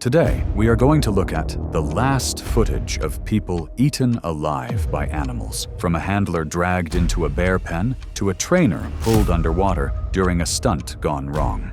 Today, we are going to look at the last footage of people eaten alive by animals, from a handler dragged into a bear pen to a trainer pulled underwater during a stunt gone wrong.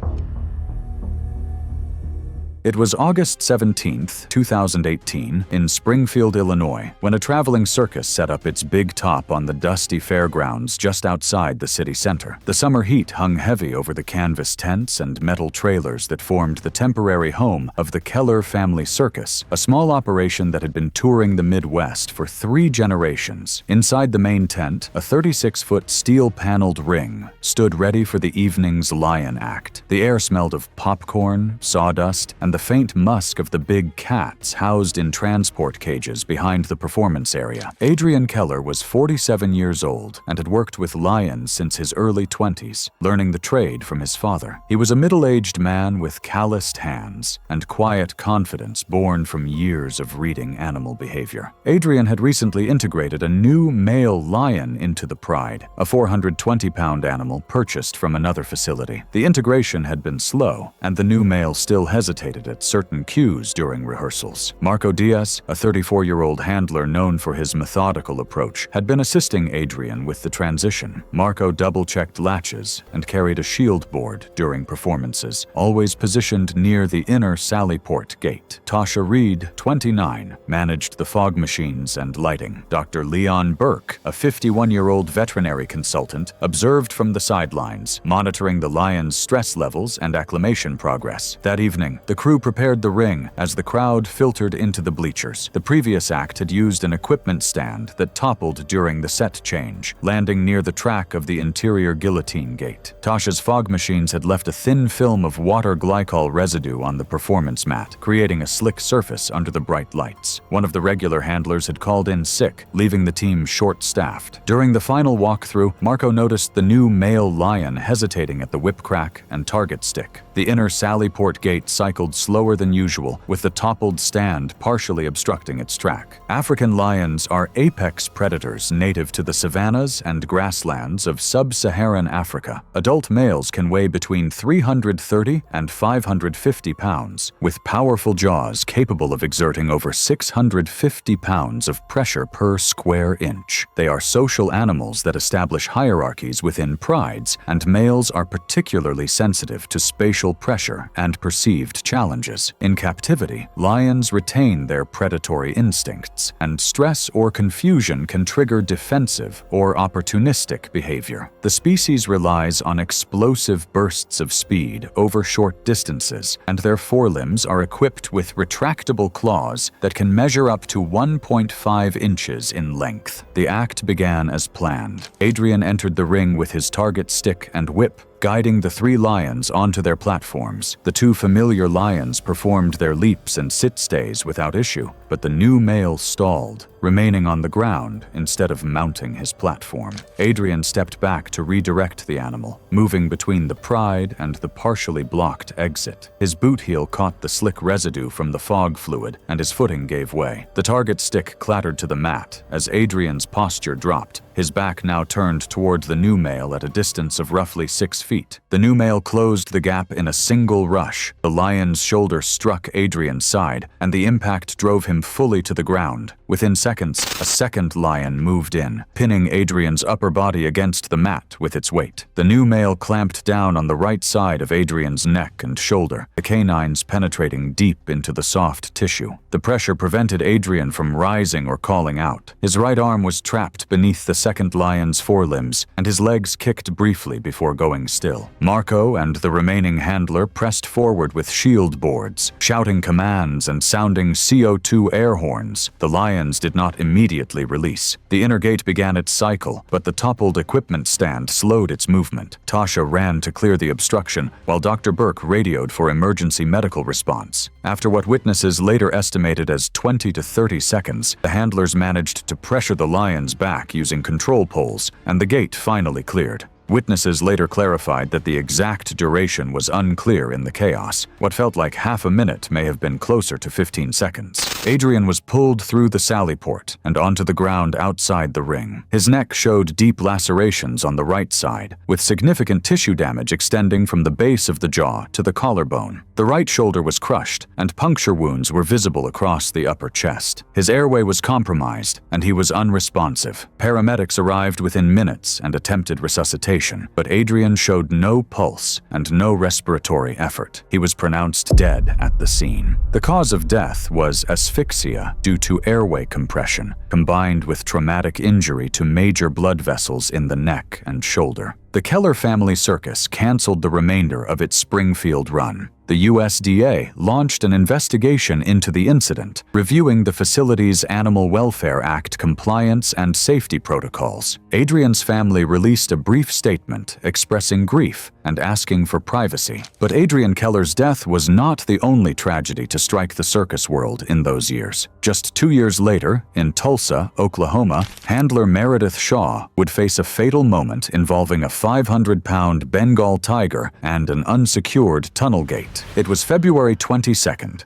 It was August 17, 2018, in Springfield, Illinois, when a traveling circus set up its big top on the dusty fairgrounds just outside the city center. The summer heat hung heavy over the canvas tents and metal trailers that formed the temporary home of the Keller Family Circus, a small operation that had been touring the Midwest for 3 generations. Inside the main tent, a 36-foot steel-paneled ring stood ready for the evening's lion act. The air smelled of popcorn, sawdust, and the faint musk of the big cats housed in transport cages behind the performance area. Adrian Keller was 47 years old and had worked with lions since his early 20s, learning the trade from his father. He was a middle-aged man with calloused hands and quiet confidence born from years of reading animal behavior. Adrian had recently integrated a new male lion into the pride, a 420-pound animal purchased from another facility. The integration had been slow, and the new male still hesitated at certain cues during rehearsals. Marco Diaz, a 34-year-old handler known for his methodical approach, had been assisting Adrian with the transition. Marco double-checked latches and carried a shield board during performances, always positioned near the inner Sallyport gate. Tasha Reed, 29, managed the fog machines and lighting. Dr. Leon Burke, a 51-year-old veterinary consultant, observed from the sidelines, monitoring the lions' stress levels and acclimation progress. That evening, the crew prepared the ring as the crowd filtered into the bleachers. The previous act had used an equipment stand that toppled during the set change, landing near the track of the interior guillotine gate. Tasha's fog machines had left a thin film of water glycol residue on the performance mat, creating a slick surface under the bright lights. One of the regular handlers had called in sick, leaving the team short-staffed. During the final walkthrough, Marco noticed the new male lion hesitating at the whip crack and target stick. The inner Sallyport gate cycled slower than usual, with the toppled stand partially obstructing its track. African lions are apex predators native to the savannas and grasslands of sub-Saharan Africa. Adult males can weigh between 330 and 550 pounds, with powerful jaws capable of exerting over 650 pounds of pressure per square inch. They are social animals that establish hierarchies within prides, and males are particularly sensitive to spatial pressure and perceived challenges. In captivity, lions retain their predatory instincts, and stress or confusion can trigger defensive or opportunistic behavior. The species relies on explosive bursts of speed over short distances, and their forelimbs are equipped with retractable claws that can measure up to 1.5 inches in length. The act began as planned. Adrian entered the ring with his target stick and whip, guiding the 3 lions onto their platforms. The 2 familiar lions performed their leaps and sit-stays without issue, but the new male stalled, remaining on the ground instead of mounting his platform. Adrian stepped back to redirect the animal, moving between the pride and the partially blocked exit. His boot heel caught the slick residue from the fog fluid, and his footing gave way. The target stick clattered to the mat as Adrian's posture dropped, his back now turned toward the new male at a distance of roughly 6 feet. The new male closed the gap in a single rush. The lion's shoulder struck Adrian's side, and the impact drove him fully to the ground. Within seconds, a second lion moved in, pinning Adrian's upper body against the mat with its weight. The new male clamped down on the right side of Adrian's neck and shoulder, the canines penetrating deep into the soft tissue. The pressure prevented Adrian from rising or calling out. His right arm was trapped beneath the second lion's forelimbs, and his legs kicked briefly before going still. Marco and the remaining handler pressed forward with shield boards, shouting commands and sounding CO2 air horns. The lions did not immediately release. The inner gate began its cycle, but the toppled equipment stand slowed its movement. Tasha ran to clear the obstruction, while Dr. Burke radioed for emergency medical response. After what witnesses later estimated as 20 to 30 seconds, the handlers managed to pressure the lions back using control poles, and the gate finally cleared. Witnesses later clarified that the exact duration was unclear in the chaos. What felt like half a minute may have been closer to 15 seconds. Adrian was pulled through the sally port and onto the ground outside the ring. His neck showed deep lacerations on the right side, with significant tissue damage extending from the base of the jaw to the collarbone. The right shoulder was crushed, and puncture wounds were visible across the upper chest. His airway was compromised, and he was unresponsive. Paramedics arrived within minutes and attempted resuscitation, but Adrian showed no pulse and no respiratory effort. He was pronounced dead at the scene. The cause of death was asphyxia due to airway compression, combined with traumatic injury to major blood vessels in the neck and shoulder. The Keller family circus canceled the remainder of its Springfield run. The USDA launched an investigation into the incident, reviewing the facility's Animal Welfare Act compliance and safety protocols. Adrian's family released a brief statement expressing grief and asking for privacy. But Adrian Keller's death was not the only tragedy to strike the circus world in those years. Just 2 years later, in Tulsa, Oklahoma, handler Meredith Shaw would face a fatal moment involving a 500-pound Bengal tiger and an unsecured tunnel gate. It was February 22,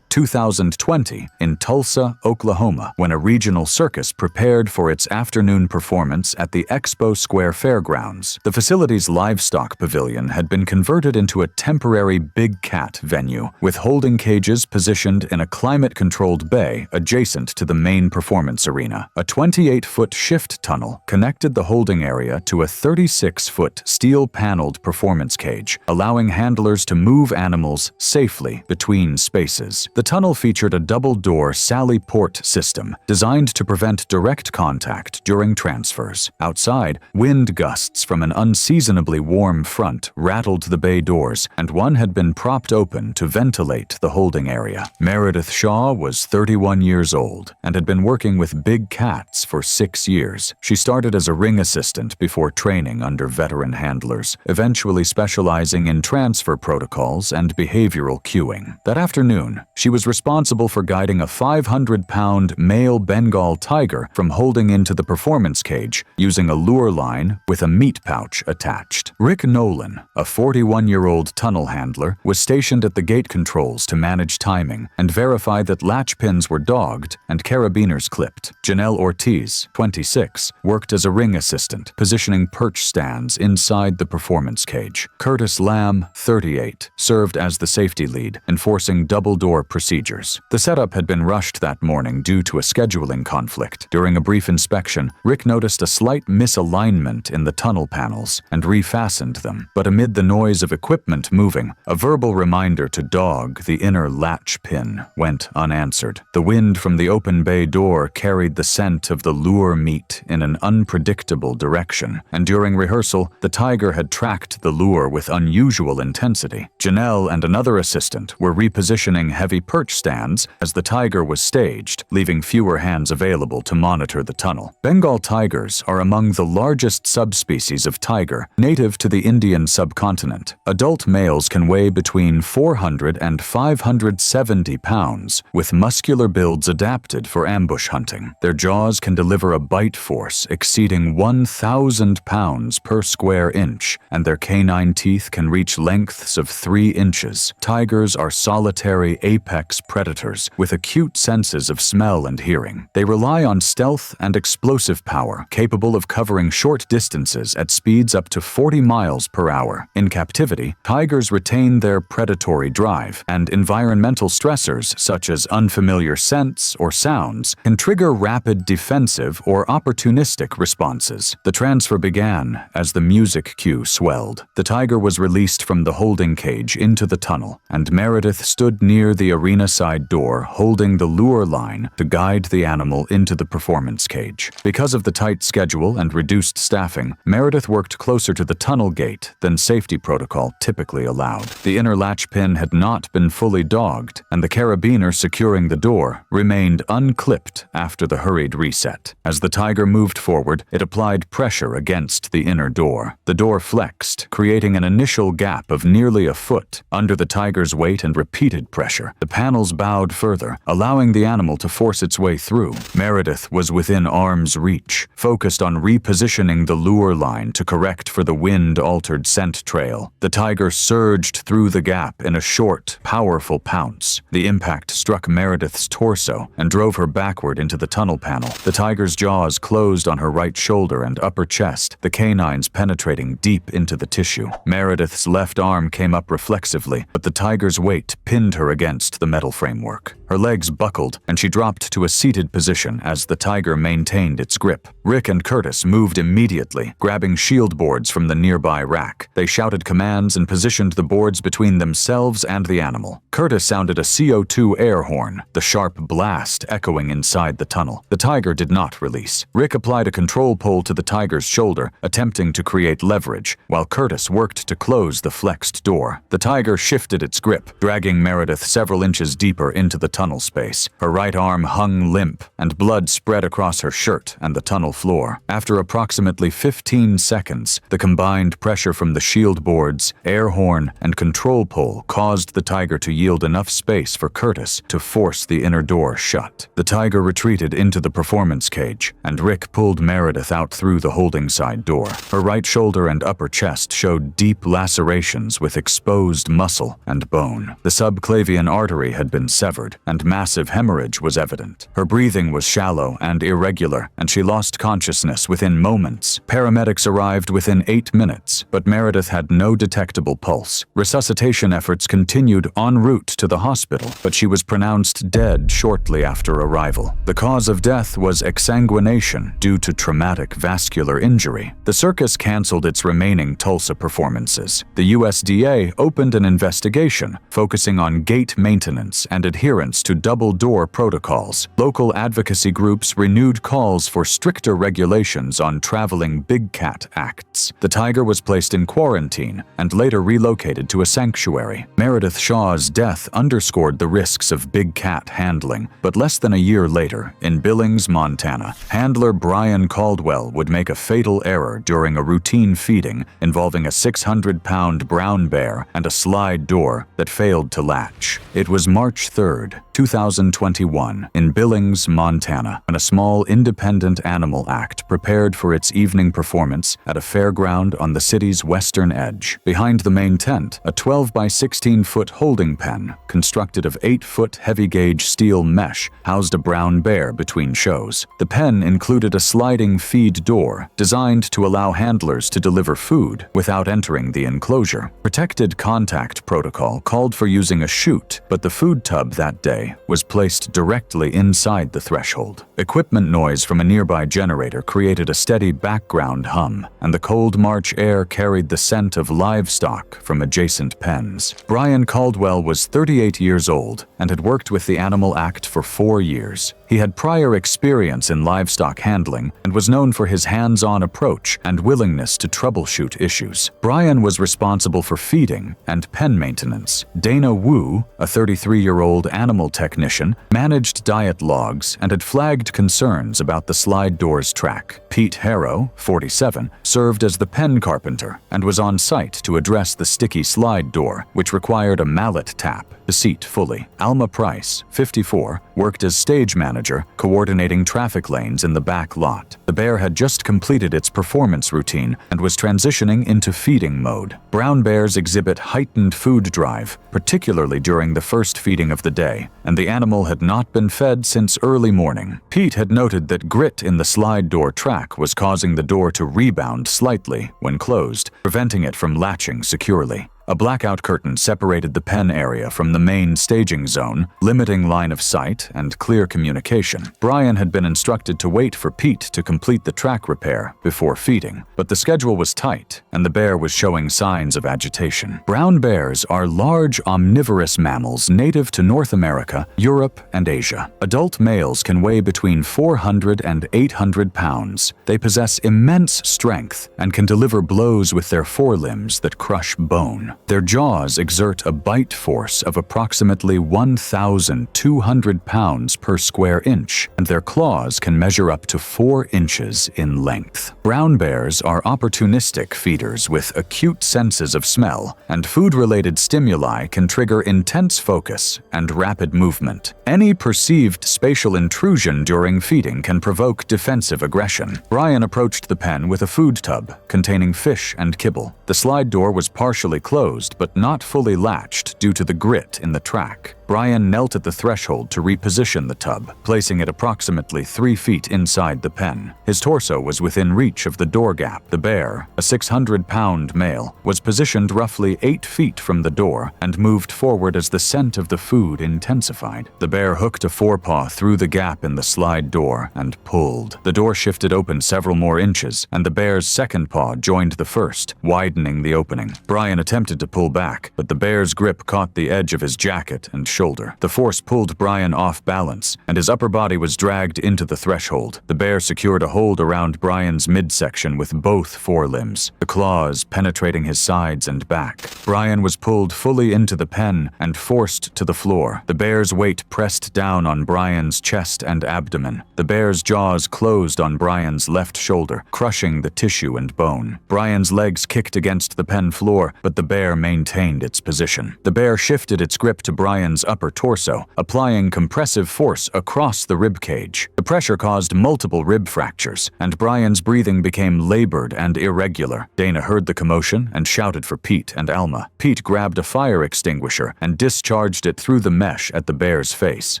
2020, in Tulsa, Oklahoma, when a regional circus prepared for its afternoon performance at the Expo Square Fairgrounds. The facility's livestock pavilion had been converted into a temporary big cat venue, with holding cages positioned in a climate-controlled bay adjacent to the main performance arena. A 28-foot shift tunnel connected the holding area to a 36-foot steel-paneled performance cage, allowing handlers to move animals safely between spaces. The tunnel featured a double-door sally port system designed to prevent direct contact during transfers. Outside, wind gusts from an unseasonably warm front rattled the bay doors, and one had been propped open to ventilate the holding area. Meredith Shaw was 31 years old and had been working with big cats for 6 years. She started as a ring assistant before training under veteran handlers, eventually specializing in transfer protocols and behavioral cueing. That afternoon, she was responsible for guiding a 500-pound male Bengal tiger from holding into the performance cage using a lure line with a meat pouch attached. Rick Nolan, a 41-year-old tunnel handler, was stationed at the gate controls to manage timing and verify that latch pins were dogged and carabiners clipped. Janelle Ortiz, 26, worked as a ring assistant, positioning perch stands inside the performance cage. Curtis Lamb, 38, served as the safety lead, enforcing double-door procedures. The setup had been rushed that morning due to a scheduling conflict. During a brief inspection, Rick noticed a slight misalignment in the tunnel panels and refastened them. But amid the noise of equipment moving, a verbal reminder to dog the inner latch pin went unanswered. The wind from the open bay door carried the scent of the lure meat in an unpredictable direction, and during rehearsal, the tiger had tracked the lure with unusual intensity. Janelle and another assistant were repositioning heavy perch stands as the tiger was staged, leaving fewer hands available to monitor the tunnel. Bengal tigers are among the largest subspecies of tiger native to the Indian subcontinent. Adult males can weigh between 400 and 570 pounds, with muscular builds adapted for ambush hunting. Their jaws can deliver a bite force exceeding 1,000 pounds per square inch, and their canine teeth can reach lengths of 3 inches. Tigers are solitary apex predators with acute senses of smell and hearing. They rely on stealth and explosive power, capable of covering short distances at speeds up to 40 miles per hour. In captivity, tigers retain their predatory drive, and environmental stressors such as unfamiliar scents or sounds can trigger rapid defensive or opportunistic responses. The transfer began as the music cue swelled. The tiger was released from the holding cage into the tunnel, and Meredith stood near the arena side door holding the lure line to guide the animal into the performance cage. Because of the tight schedule and reduced staffing, Meredith worked closer to the tunnel gate than safety protocol typically allowed. The inner latch pin had not been fully dogged, and the carabiner securing the door remained unclipped after the hurried reset. As the tiger moved forward, it applied pressure against the inner door. The door flexed, creating an initial gap of nearly a foot. Under the tiger's weight and repeated pressure, the panels bowed further, allowing the animal to force its way through. Meredith was within arm's reach, focused on repositioning the lure line to correct for the wind-altered scent trail. The tiger surged through the gap in a short, powerful pounce. The impact struck Meredith's torso and drove her backward into the tunnel panel. The tiger's jaws closed on her right shoulder and upper chest, the canines penetrating deep into the tissue. Meredith's left arm came up reflexively, but the tiger's weight pinned her against the metal framework. Her legs buckled, and she dropped to a seated position as the tiger maintained its grip. Rick and Curtis moved immediately, grabbing shield boards from the nearby rack. They shouted commands and positioned the boards between themselves and the animal. Curtis sounded a CO2 air horn, the sharp blast echoing inside the tunnel. The tiger did not release. Rick applied a control pole to the tiger's shoulder, attempting to create leverage, while Curtis worked to close the flexed door. The tiger shifted its grip, dragging Meredith several inches deeper into the tunnel space. Her right arm hung limp, and blood spread across her shirt and the tunnel floor. After approximately 15 seconds, the combined pressure from the shield boards, air horn, and control pole caused the tiger to yield enough space for Curtis to force the inner door shut. The tiger retreated into the performance cage, and Rick pulled Meredith out through the holding side door. Her right shoulder and upper chest showed deep lacerations with exposed muscle and bone. The subclavian artery had been severed, and massive hemorrhage was evident. Her breathing was shallow and irregular, and she lost consciousness within moments. Paramedics arrived within 8 minutes, but Meredith had no detectable pulse. Resuscitation efforts continued en route to the hospital, but she was pronounced dead shortly after arrival. The cause of death was exsanguination due to traumatic vascular injury. The circus canceled its remaining Tulsa performances. The USDA opened an investigation, focusing on gate maintenance and adherence to double-door protocols. Local advocacy groups renewed calls for stricter regulations on traveling big cat acts. The tiger was placed in quarantine and later relocated to a sanctuary. Meredith Shaw's death underscored the risks of big cat handling, but less than a year later, in Billings, Montana, handler Brian Caldwell would make a fatal error during a routine feeding involving a 600-pound brown bear and a slide door that failed to latch. It was March 3rd, 2021, in Billings, Montana, when a small independent animal act prepared for its evening performance at a fairground on the city's western edge. Behind the main tent, a 12 by 16-foot holding pen, constructed of 8-foot heavy-gauge steel mesh, housed a brown bear between shows. The pen included a sliding feed door designed to allow handlers to deliver food without entering the enclosure. Protected contact protocol called for using a chute, but the food tub that day was placed directly inside the threshold. Equipment noise from a nearby generator created a steady background hum, and the cold March air carried the scent of livestock from adjacent pens. Brian Caldwell was 38 years old and had worked with the Animal Act for 4 years. He had prior experience in livestock handling and was known for his hands-on approach and willingness to troubleshoot issues. Brian was responsible for feeding and pen maintenance. Dana Wu, a 33-year-old animal technician, managed diet logs and had flagged concerns about the slide door's track. Pete Harrow, 47, served as the pen carpenter and was on site to address the sticky slide door, which required a mallet tap to seat fully. Alma Price, 54, worked as stage manager, coordinating traffic lanes in the back lot. The bear had just completed its performance routine and was transitioning into feeding mode. Brown bears exhibit heightened food drive, particularly during the first feeding of the day, and the animal had not been fed since early morning. Pete had noted that grit in the slide door track was causing the door to rebound slightly when closed, preventing it from latching securely. A blackout curtain separated the pen area from the main staging zone, limiting line of sight and clear communication. Brian had been instructed to wait for Pete to complete the track repair before feeding, but the schedule was tight and the bear was showing signs of agitation. Brown bears are large omnivorous mammals native to North America, Europe, and Asia. Adult males can weigh between 400 and 800 pounds. They possess immense strength and can deliver blows with their forelimbs that crush bone. Their jaws exert a bite force of approximately 1,200 pounds per square inch, and their claws can measure up to 4 inches in length. Brown bears are opportunistic feeders with acute senses of smell, and food-related stimuli can trigger intense focus and rapid movement. Any perceived spatial intrusion during feeding can provoke defensive aggression. Brian approached the pen with a food tub containing fish and kibble. The slide door was partially closed but not fully latched due to the grit in the track. Brian knelt at the threshold to reposition the tub, placing it approximately 3 feet inside the pen. His torso was within reach of the door gap. The bear, a 600-pound male, was positioned roughly 8 feet from the door and moved forward as the scent of the food intensified. The bear hooked a forepaw through the gap in the slide door and pulled. The door shifted open several more inches, and the bear's second paw joined the first, widening the opening. Brian attempted to pull back, but the bear's grip caught the edge of his jacket and shoulder. The force pulled Brian off balance, and his upper body was dragged into the threshold. The bear secured a hold around Brian's midsection with both forelimbs, the claws penetrating his sides and back. Brian was pulled fully into the pen and forced to the floor. The bear's weight pressed down on Brian's chest and abdomen. The bear's jaws closed on Brian's left shoulder, crushing the tissue and bone. Brian's legs kicked against the pen floor, but the bear maintained its position. The bear shifted its grip to Brian's upper torso, applying compressive force across the rib cage. The pressure caused multiple rib fractures, and Brian's breathing became labored and irregular. Dana heard the commotion and shouted for Pete and Alma. Pete grabbed a fire extinguisher and discharged it through the mesh at the bear's face.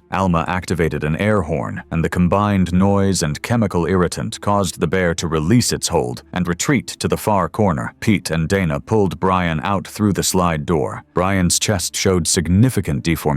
Alma activated an air horn, and the combined noise and chemical irritant caused the bear to release its hold and retreat to the far corner. Pete and Dana pulled Brian out through the slide door. Brian's chest showed significant deformation,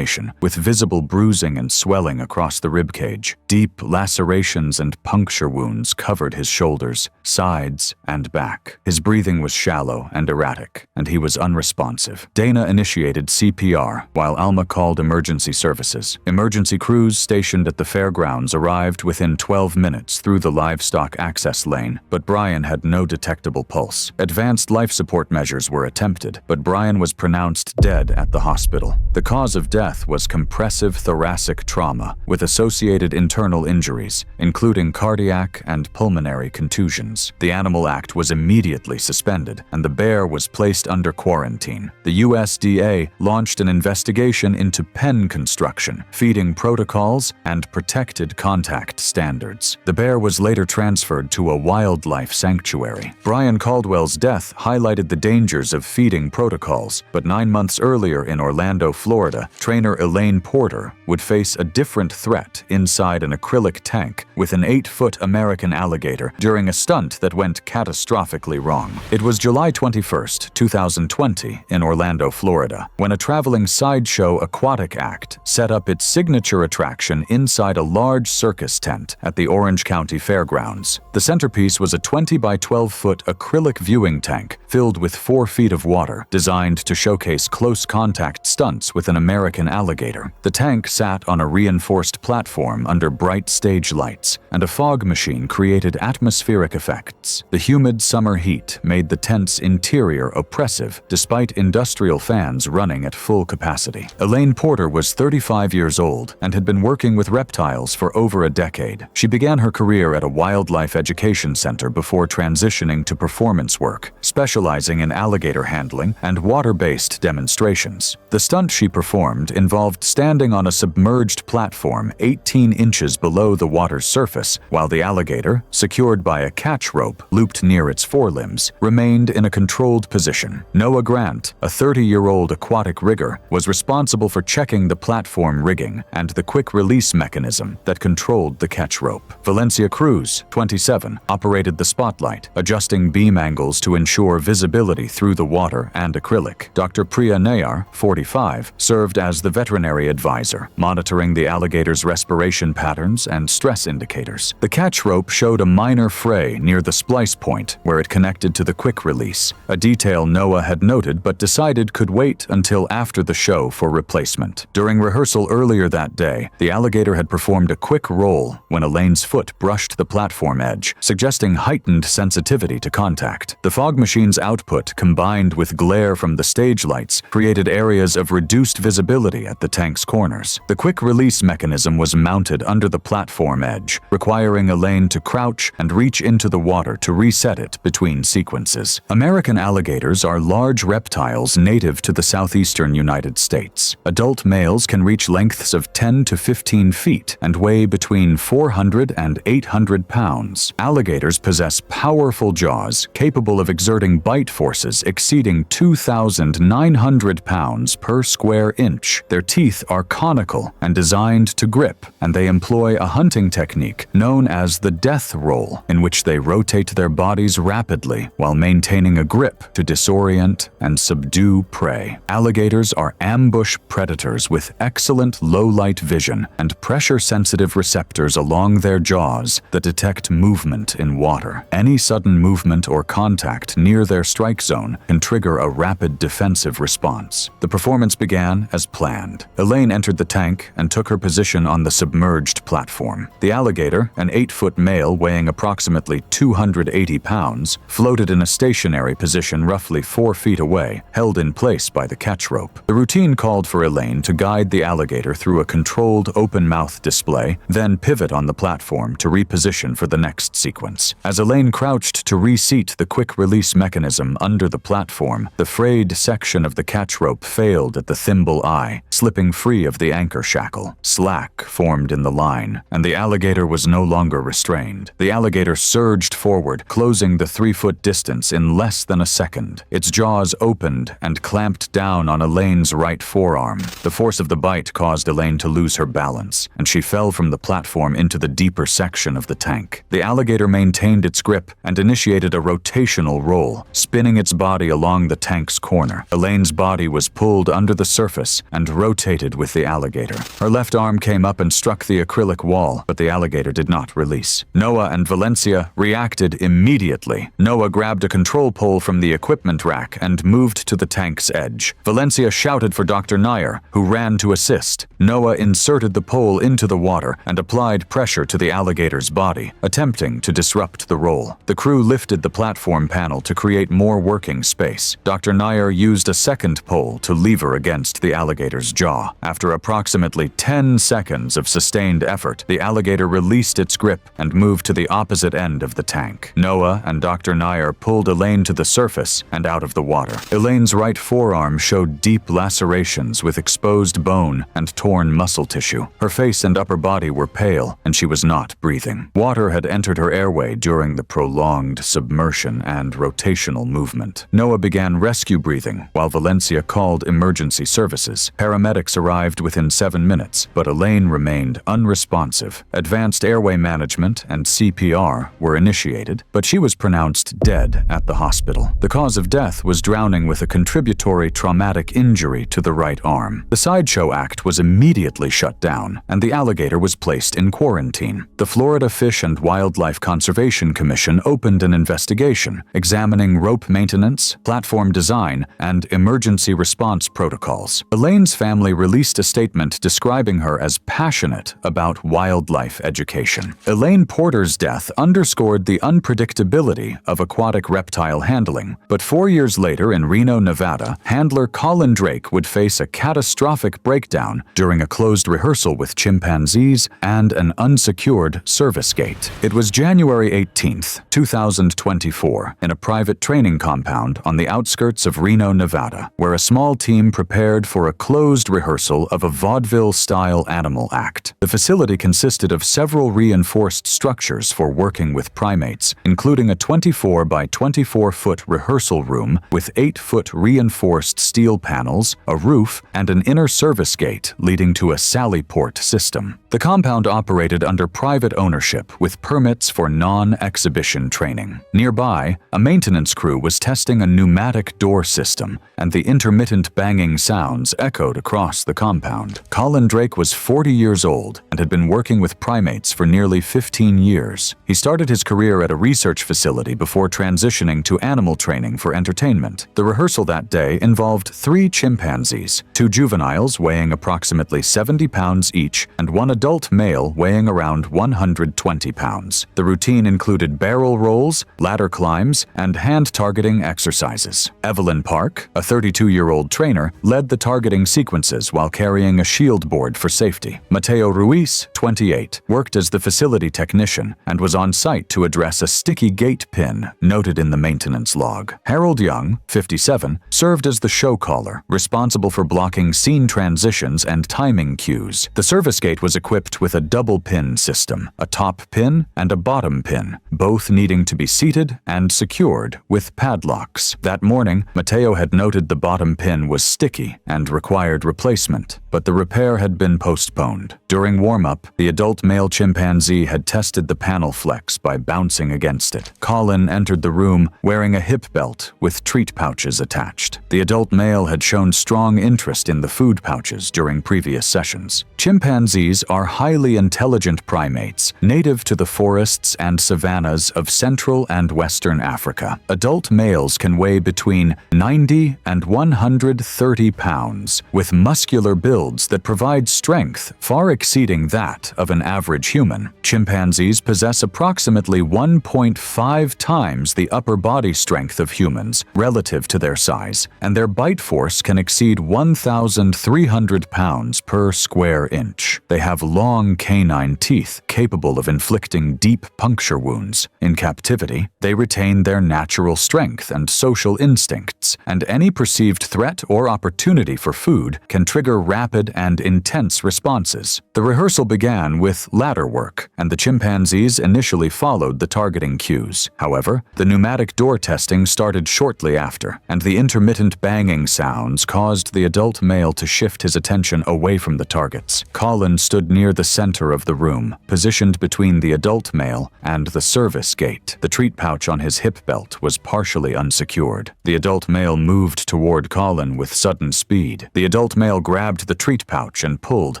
with visible bruising and swelling across the ribcage. Deep lacerations and puncture wounds covered his shoulders, sides, and back. His breathing was shallow and erratic, and he was unresponsive. Dana initiated CPR, while Alma called emergency services. Emergency crews stationed at the fairgrounds arrived within 12 minutes through the livestock access lane, but Brian had no detectable pulse. Advanced life support measures were attempted, but Brian was pronounced dead at the hospital. The cause of death was compressive thoracic trauma with associated internal injuries, including cardiac and pulmonary contusions. The Animal Act was immediately suspended, and the bear was placed under quarantine. The USDA launched an investigation into pen construction, feeding protocols, and protected contact standards. The bear was later transferred to a wildlife sanctuary. Brian Caldwell's death highlighted the dangers of feeding protocols, but 9 months earlier in Orlando, Florida, trainer Elaine Porter would face a different threat inside an acrylic tank with an 8-foot American alligator during a stunt that went catastrophically wrong. It was July 21, 2020, in Orlando, Florida, when a traveling sideshow aquatic act set up its signature attraction inside a large circus tent at the Orange County Fairgrounds. The centerpiece was a 20 by 12-foot acrylic viewing tank filled with 4 feet of water, designed to showcase close contact stunts with an American alligator. The tank sat on a reinforced platform under bright stage lights, and a fog machine created atmospheric effects. The humid summer heat made the tent's interior oppressive, despite industrial fans running at full capacity. Elaine Porter was 35 years old and had been working with reptiles for over a decade. She began her career at a wildlife education center before transitioning to performance work, specializing in alligator handling and water-based demonstrations. The stunt she performed involved standing on a submerged platform 18 inches below the water's surface, while the alligator, secured by a catch rope looped near its forelimbs, remained in a controlled position. Noah Grant, a 30-year-old aquatic rigger, was responsible for checking the platform rigging and the quick-release mechanism that controlled the catch rope. Valencia Cruz, 27, operated the spotlight, adjusting beam angles to ensure visibility through the water and acrylic. Dr. Priya Nayar, 45, served as was the veterinary advisor, monitoring the alligator's respiration patterns and stress indicators. The catch rope showed a minor fray near the splice point where it connected to the quick release, a detail Noah had noted but decided could wait until after the show for replacement. During rehearsal earlier that day, the alligator had performed a quick roll when Elaine's foot brushed the platform edge, suggesting heightened sensitivity to contact. The fog machine's output, combined with glare from the stage lights, created areas of reduced visibility at the tank's corners. The quick release mechanism was mounted under the platform edge, requiring Elaine to crouch and reach into the water to reset it between sequences. American alligators are large reptiles native to the southeastern United States. Adult males can reach lengths of 10 to 15 feet and weigh between 400 and 800 pounds. Alligators possess powerful jaws capable of exerting bite forces exceeding 2,900 pounds per square inch. Their teeth are conical and designed to grip, and they employ a hunting technique known as the death roll, in which they rotate their bodies rapidly while maintaining a grip to disorient and subdue prey. Alligators are ambush predators with excellent low-light vision and pressure-sensitive receptors along their jaws that detect movement in water. Any sudden movement or contact near their strike zone can trigger a rapid defensive response. The performance began as planned. Elaine entered the tank and took her position on the submerged platform. The alligator, an 8-foot male weighing approximately 280 pounds, floated in a stationary position roughly 4 feet away, held in place by the catch rope. The routine called for Elaine to guide the alligator through a controlled open-mouth display, then pivot on the platform to reposition for the next sequence. As Elaine crouched to reseat the quick-release mechanism under the platform, the frayed section of the catch rope failed at the thimble eye, slipping free of the anchor shackle. Slack formed in the line, and the alligator was no longer restrained. The alligator surged forward, closing the 3-foot distance in less than a second. Its jaws opened and clamped down on Elaine's right forearm. The force of the bite caused Elaine to lose her balance, and she fell from the platform into the deeper section of the tank. The alligator maintained its grip and initiated a rotational roll, spinning its body along the tank's corner. Elaine's body was pulled under the surface and rotated with the alligator. Her left arm came up and struck the acrylic wall, but the alligator did not release. Noah and Valencia reacted immediately. Noah grabbed a control pole from the equipment rack and moved to the tank's edge. Valencia shouted for Dr. Nair, who ran to assist. Noah inserted the pole into the water and applied pressure to the alligator's body, attempting to disrupt the roll. The crew lifted the platform panel to create more working space. Dr. Nair used a second pole to lever against the alligator's jaw. After approximately 10 seconds of sustained effort, the alligator released its grip and moved to the opposite end of the tank. Noah and Dr. Nair pulled Elaine to the surface and out of the water. Elaine's right forearm showed deep lacerations with exposed bone and torn muscle tissue. Her face and upper body were pale, and she was not breathing. Water had entered her airway during the prolonged submersion and rotational movement. Noah began rescue breathing, while Valencia called emergency services. Paramedics arrived within 7 minutes, but Elaine remained unresponsive. Advanced airway management and CPR were initiated, but she was pronounced dead at the hospital. The cause of death was drowning with a contributory traumatic injury to the right arm. The Sideshow Act was immediately shut down, and the alligator was placed in quarantine. The Florida Fish and Wildlife Conservation Commission opened an investigation, examining rope maintenance, platform design, and emergency response protocols. Elaine's family released a statement describing her as passionate about wildlife education. Elaine Porter's death underscored the unpredictability of aquatic reptile handling, but 4 years later in Reno, Nevada, handler Colin Drake would face a catastrophic breakdown during a closed rehearsal with chimpanzees and an unsecured service gate. It was January 18, 2024, in a private training compound on the outskirts of Reno, Nevada, where a small team prepared for a closed rehearsal of a vaudeville-style animal act. The facility consisted of several reinforced structures for working with primates, including a 24 by 24-foot rehearsal room with 8-foot reinforced steel panels, a roof, and an inner service gate leading to a sally port system. The compound operated under private ownership with permits for non-exhibition training. Nearby, a maintenance crew was testing a pneumatic door system, and the intermittent banging sounds echoed across the compound. Colin Drake was 40 years old and had been working with primates for nearly 15 years. He started his career at a research facility before transitioning to animal training for entertainment. The rehearsal that day involved 3 chimpanzees, 2 juveniles weighing approximately 70 pounds each, and 1 adult male weighing around 120 pounds. The routine included barrel rolls, ladder climbs, and hand-targeting exercises. Evelyn Park, a 32-year-old trainer, led the targeting sequences while carrying a shield board for safety. Mateo Ruiz, 28, worked as the facility technician and was on site to address a sticky gate pin noted in the maintenance log. Harold Young, 57, served as the show caller, responsible for blocking scene transitions and timing cues. The service gate was equipped with a double pin system, a top pin and a bottom pin, both needing to be seated and secured with padlocks. That morning, Mateo had noted the bottom pin was sticky and required replacement, but the repair had been postponed. During warm-up, the adult male chimpanzee had tested the panel flex by bouncing against it. Colin entered the room wearing a hip belt with treat pouches attached. The adult male had shown strong interest in the food pouches during previous sessions. Chimpanzees are highly intelligent primates, native to the forests and savannas of Central and Western Africa. Adult males can weigh between 90 and 130 pounds, with muscular builds that provide strength far exceeding that of an average human. Chimpanzees possess approximately 1.5 times the upper body strength of humans relative to their size, and their bite force can exceed 1,300 pounds per square inch. They have long canine teeth capable of inflicting deep puncture wounds. In captivity, they retain their natural strength and social instincts, and any perceived threat or opportunity for food can trigger rapid and intense responses. The rehearsal began with ladder work, and the chimpanzees initially followed the targeting cues. However, the pneumatic door testing started shortly after, and the intermittent banging sounds caused the adult male to shift his attention away from the targets. Colin stood near the center of the room, positioned between the adult male and the service gate. The treat pouch on his hip belt was partially unsecured. The adult male moved toward Colin with sudden speed. The adult male grabbed the treat pouch and pulled,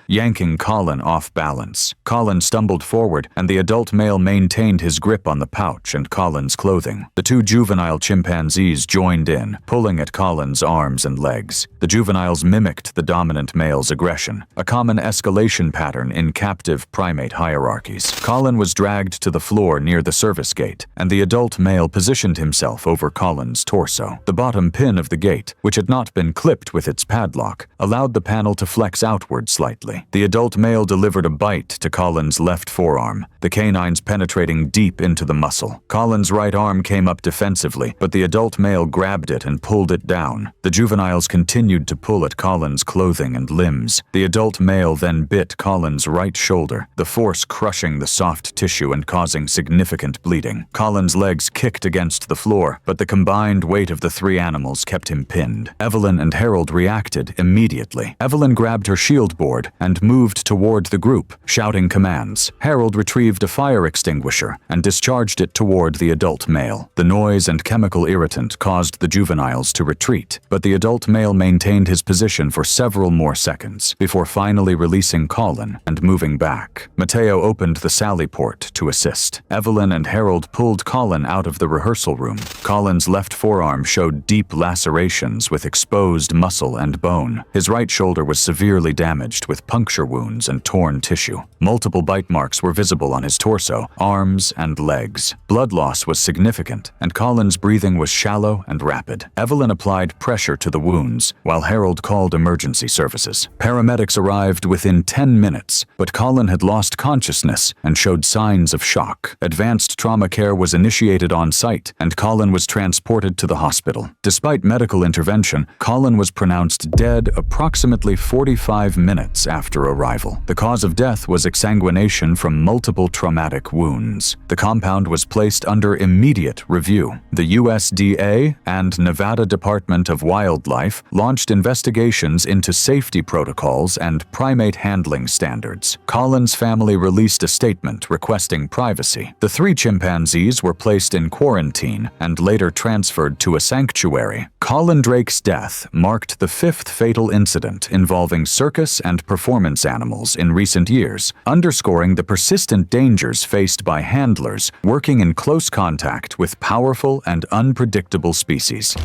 yanking Colin off balance. Colin stumbled forward, and the adult male maintained his grip on the pouch and Colin's clothing. The 2 juvenile chimpanzees joined in, pulling at Colin's arms and legs. The juveniles mimicked the dominant male's aggression, a common escalation pattern in captive primate hierarchies. Colin was dragged to the floor near the service gate, and the adult male positioned himself over Colin's torso. The bottom pin of the gate, which had not been clipped with its padlock, allowed the panel to flex outward slightly. The adult male delivered a bite to Colin's left forearm, the canines penetrating deep into the muscle. Colin's right arm came up defensively, but the adult male grabbed it and pulled it down. The juveniles continued to pull at Colin's clothing and limbs. The adult male then bit Colin's right shoulder, the force crushing the soft tissue and causing significant bleeding. Colin's legs kicked against the floor, but the combined weight of the 3 animals kept him pinned. Evelyn and Harold reacted immediately. Evelyn grabbed her shield board and moved toward the group, shouting commands. Harold retrieved a fire extinguisher and discharged it toward the adult male. The noise and chemical irritant caused the juveniles to retreat, but the adult male maintained his position for several more seconds before finally releasing Colin and moving back. Mateo opened the sally port to assist. Evelyn and Harold pulled Colin out of the rehearsal room. Colin's left forearm showed deep lacerations with exposed muscle and bone. His right shoulder was severely damaged with puncture wounds and torn tissue. Multiple bite marks were visible on his torso, arms, and legs. Blood loss was significant, and Colin's breathing was shallow and rapid. Evelyn applied pressure to the wounds, while Harold called emergency services. Paramedics arrived within 10 minutes, but Colin had lost consciousness and showed signs of shock. Advanced trauma care was initiated on site, and Colin was transported to the hospital. Despite medical intervention, Colin was pronounced dead approximately 45 minutes after arrival. The cause of death was exsanguination from multiple traumatic wounds. The compound was placed under immediate review. The USDA and Nevada Department of Wildlife launched investigations into safety protocols and primate handling standards. Collins' family released a statement requesting privacy. The 3 chimpanzees were placed in quarantine and later transferred to a sanctuary. Colin Drake's death marked the 5th fatal incident involving circus and performance animals in recent years, underscoring the persistent dangers faced by handlers working in close contact with powerful and unpredictable species.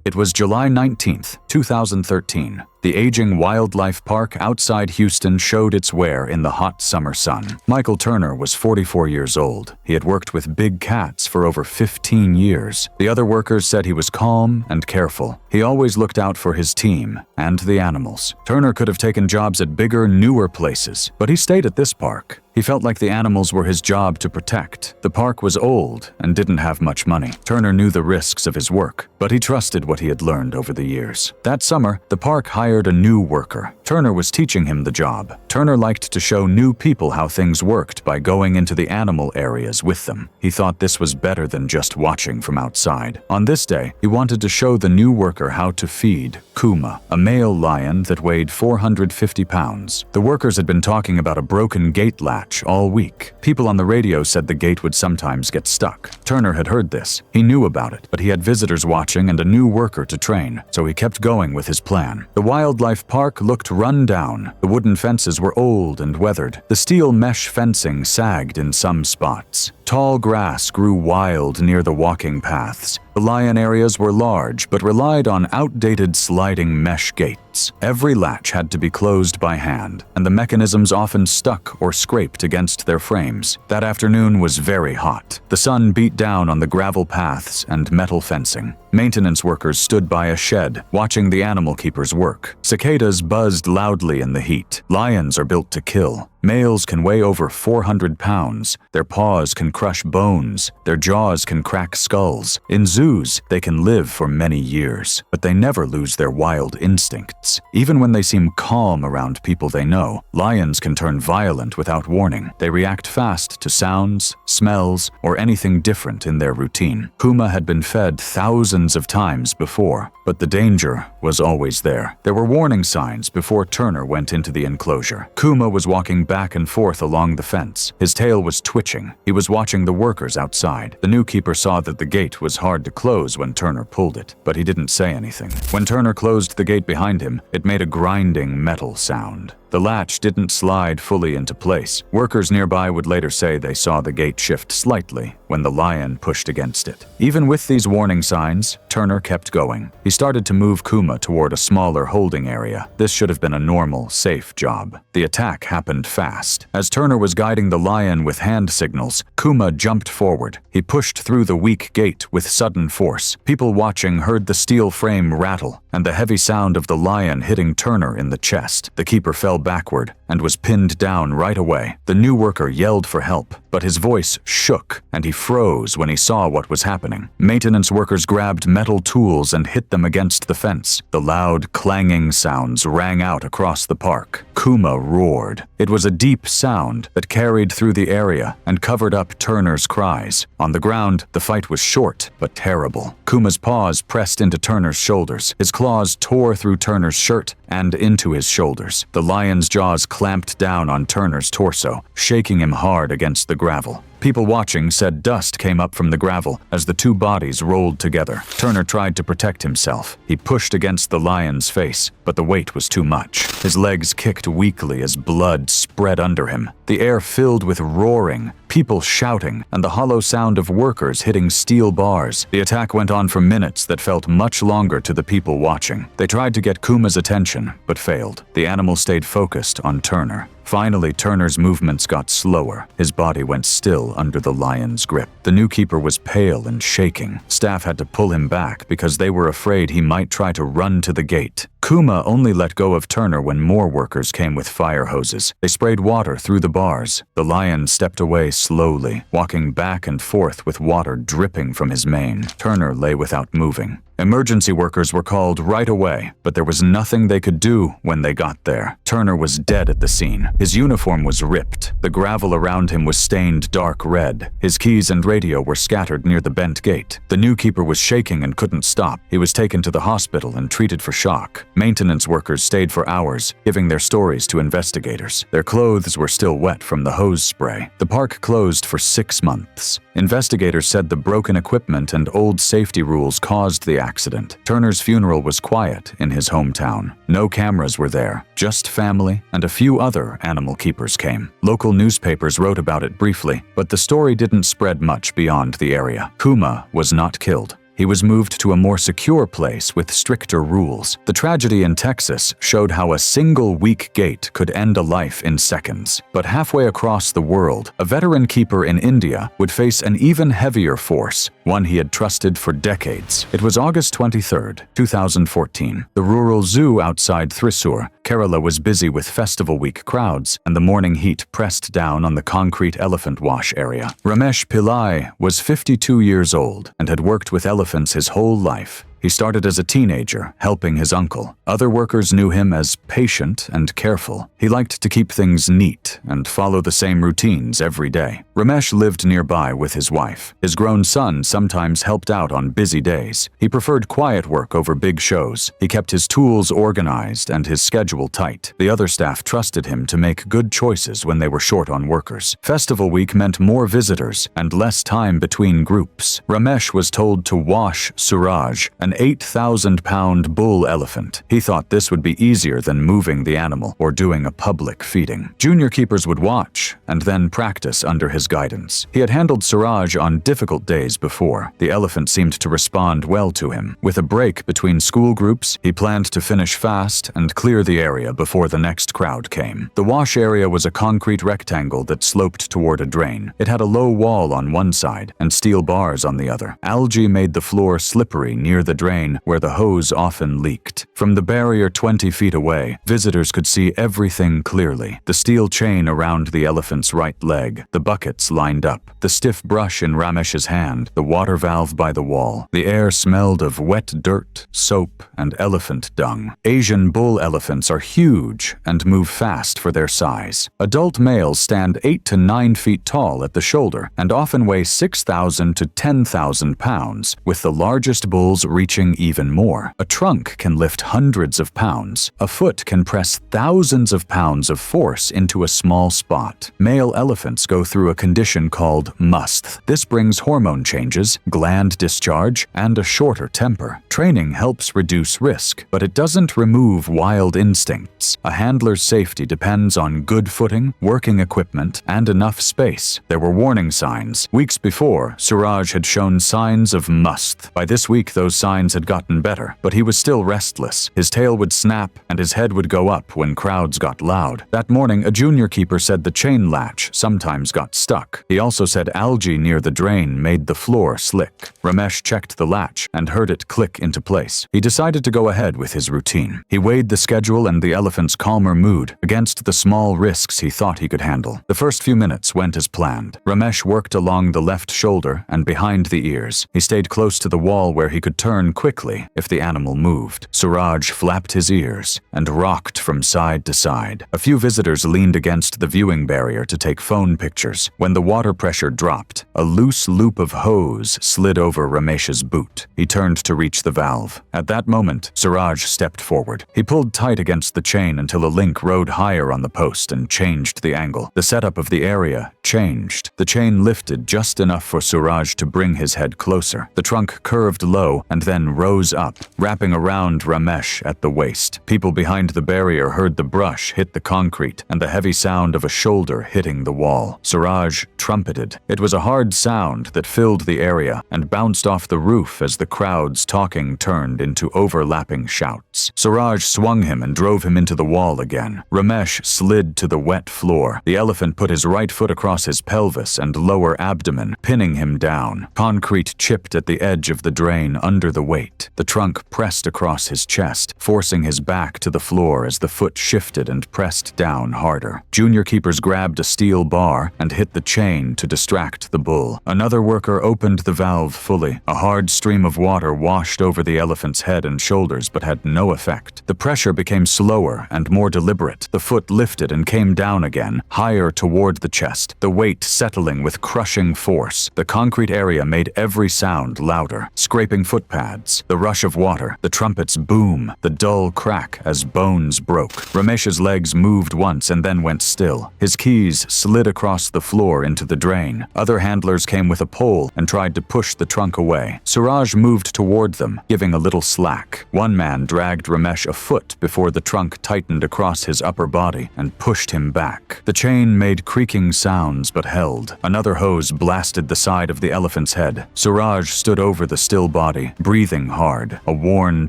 It was July 19, 2013. The aging wildlife park outside Houston showed its wear in the hot summer sun. Michael Turner was 44 years old. He had worked with big cats for over 15 years. The other workers said he was calm and careful. He always looked out for his team and the animals. Turner could have taken jobs at bigger, newer places, but he stayed at this park. He felt like the animals were his job to protect. The park was old and didn't have much money. Turner knew the risks of his work, but he trusted what he had learned over the years. That summer, the park hired a new worker. Turner was teaching him the job. Turner liked to show new people how things worked by going into the animal areas with them. He thought this was better than just watching from outside. On this day, he wanted to show the new worker how to feed Kuma, a male lion that weighed 450 pounds. The workers had been talking about a broken gate latch all week. People on the radio said the gate would sometimes get stuck. Turner had heard this. He knew about it, but he had visitors watching and a new worker to train, so he kept going with his plan. The wildlife park looked run down. The wooden fences were old and weathered. The steel mesh fencing sagged in some spots. Tall grass grew wild near the walking paths. The lion areas were large, but relied on outdated sliding mesh gates. Every latch had to be closed by hand, and the mechanisms often stuck or scraped against their frames. That afternoon was very hot. The sun beat down on the gravel paths and metal fencing. Maintenance workers stood by a shed, watching the animal keepers work. Cicadas buzzed loudly in the heat. Lions are built to kill. Males can weigh over 400 pounds. Their paws can crush bones. Their jaws can crack skulls. In zoos, they can live for many years, but they never lose their wild instincts. Even when they seem calm around people they know, lions can turn violent without warning. They react fast to sounds, smells, or anything different in their routine. Kuma had been fed thousands of times before, but the danger was always there. There were warning signs before Turner went into the enclosure. Kuma was walking back and forth along the fence. His tail was twitching. He was watching the workers outside. The new keeper saw that the gate was hard to close when Turner pulled it, but he didn't say anything. When Turner closed the gate behind him, it made a grinding metal sound. The latch didn't slide fully into place. Workers nearby would later say they saw the gate shift slightly when the lion pushed against it. Even with these warning signs, Turner kept going. He started to move Kuma toward a smaller holding area. This should have been a normal, safe job. The attack happened fast. As Turner was guiding the lion with hand signals, Kuma jumped forward. He pushed through the weak gate with sudden force. People watching heard the steel frame rattle and the heavy sound of the lion hitting Turner in the chest. The keeper fell backward and was pinned down right away. The new worker yelled for help, but his voice shook and he froze when he saw what was happening. Maintenance workers grabbed metal tools and hit them against the fence. The loud, clanging sounds rang out across the park. Kuma roared. It was a deep sound that carried through the area and covered up Turner's cries. On the ground, the fight was short but terrible. Kuma's paws pressed into Turner's shoulders. His claws tore through Turner's shirt and into his shoulders. The lion's jaws clamped down on Turner's torso, shaking him hard against the gravel. People watching said dust came up from the gravel as the two bodies rolled together. Turner tried to protect himself. He pushed against the lion's face, but the weight was too much. His legs kicked weakly as blood spread under him. The air filled with roaring, people shouting, and the hollow sound of workers hitting steel bars. The attack went on for minutes that felt much longer to the people watching. They tried to get Kuma's attention, but failed. The animal stayed focused on Turner. Finally, Turner's movements got slower. His body went still under the lion's grip. The new keeper was pale and shaking. Staff had to pull him back because they were afraid he might try to run to the gate. Kuma only let go of Turner when more workers came with fire hoses. They sprayed water through the bars. The lion stepped away slowly, walking back and forth with water dripping from his mane. Turner lay without moving. Emergency workers were called right away, but there was nothing they could do when they got there. Turner was dead at the scene. His uniform was ripped. The gravel around him was stained dark red. His keys and radio were scattered near the bent gate. The new keeper was shaking and couldn't stop. He was taken to the hospital and treated for shock. Maintenance workers stayed for hours, giving their stories to investigators. Their clothes were still wet from the hose spray. The park closed for 6 months. Investigators said the broken equipment and old safety rules caused the accident. Turner's funeral was quiet in his hometown. No cameras were there, just family and a few other animal keepers came. Local newspapers wrote about it briefly, but the story didn't spread much beyond the area. Kuma was not killed. He was moved to a more secure place with stricter rules. The tragedy in Texas showed how a single weak gate could end a life in seconds. But halfway across the world, a veteran keeper in India would face an even heavier force, one he had trusted for decades. It was August 23, 2014. The rural zoo outside Thrissur, Kerala was busy with festival week crowds, and the morning heat pressed down on the concrete elephant wash area. Ramesh Pillai was 52 years old and had worked with elephants his whole life. He started as a teenager, helping his uncle. Other workers knew him as patient and careful. He liked to keep things neat and follow the same routines every day. Ramesh lived nearby with his wife. His grown son sometimes helped out on busy days. He preferred quiet work over big shows. He kept his tools organized and his schedule tight. The other staff trusted him to make good choices when they were short on workers. Festival week meant more visitors and less time between groups. Ramesh was told to wash Suraj, an 8,000-pound bull elephant. He thought this would be easier than moving the animal or doing a public feeding. Junior keepers would watch and then practice under his guidance. He had handled Suraj on difficult days before. The elephant seemed to respond well to him. With a break between school groups, he planned to finish fast and clear the area before the next crowd came. The wash area was a concrete rectangle that sloped toward a drain. It had a low wall on one side and steel bars on the other. Algae made the floor slippery near the drain where the hose often leaked. From the barrier 20 feet away, visitors could see everything clearly. The steel chain around the elephant's right leg, the buckets lined up, the stiff brush in Ramesh's hand, the water valve by the wall. The air smelled of wet dirt, soap, and elephant dung. Asian bull elephants are huge and move fast for their size. Adult males stand 8 to 9 feet tall at the shoulder and often weigh 6,000 to 10,000 pounds, with the largest bulls reaching even more. A trunk can lift hundreds of pounds. A foot can press thousands of pounds of force into a small spot. Male elephants go through a condition called must. This brings hormone changes, gland discharge, and a shorter temper. Training helps reduce risk, but it doesn't remove wild instincts. A handler's safety depends on good footing, working equipment, and enough space. There were warning signs. Weeks before, Suraj had shown signs of must. By this week, those signs had gotten better, but he was still restless. His tail would snap and his head would go up when crowds got loud. That morning, a junior keeper said the chain latch sometimes got stuck. He also said algae near the drain made the floor slick. Ramesh checked the latch and heard it click into place. He decided to go ahead with his routine. He weighed the schedule and the elephant's calmer mood against the small risks he thought he could handle. The first few minutes went as planned. Ramesh worked along the left shoulder and behind the ears. He stayed close to the wall where he could turn quickly if the animal moved. Suraj flapped his ears and rocked from side to side. A few visitors leaned against the viewing barrier to take phone pictures. When the water pressure dropped, a loose loop of hose slid over Ramesh's boot. He turned to reach the valve. At that moment, Suraj stepped forward. He pulled tight against the chain until a link rode higher on the post and changed the angle. The setup of the area changed. The chain lifted just enough for Suraj to bring his head closer. The trunk curved low and then then rose up, wrapping around Ramesh at the waist. People behind the barrier heard the brush hit the concrete and the heavy sound of a shoulder hitting the wall. Suraj trumpeted. It was a hard sound that filled the area and bounced off the roof as the crowd's talking turned into overlapping shouts. Suraj swung him and drove him into the wall again. Ramesh slid to the wet floor. The elephant put his right foot across his pelvis and lower abdomen, pinning him down. Concrete chipped at the edge of the drain under the weight. The trunk pressed across his chest, forcing his back to the floor as the foot shifted and pressed down harder. Junior keepers grabbed a steel bar and hit the chain to distract the bull. Another worker opened the valve fully. A hard stream of water washed over the elephant's head and shoulders but had no effect. The pressure became slower and more deliberate. The foot lifted and came down again, higher toward the chest, the weight settling with crushing force. The concrete area made every sound louder. Scraping footpads, the rush of water, the trumpet's boom, the dull crack as bones broke. Ramesh's legs moved once and then went still. His keys slid across the floor into the drain. Other handlers came with a pole and tried to push the trunk away. Suraj moved toward them, giving a little slack. One man dragged Ramesh a foot before the trunk tightened across his upper body and pushed him back. The chain made creaking sounds but held. Another hose blasted the side of the elephant's head. Suraj stood over the still body, breathing hard. A worn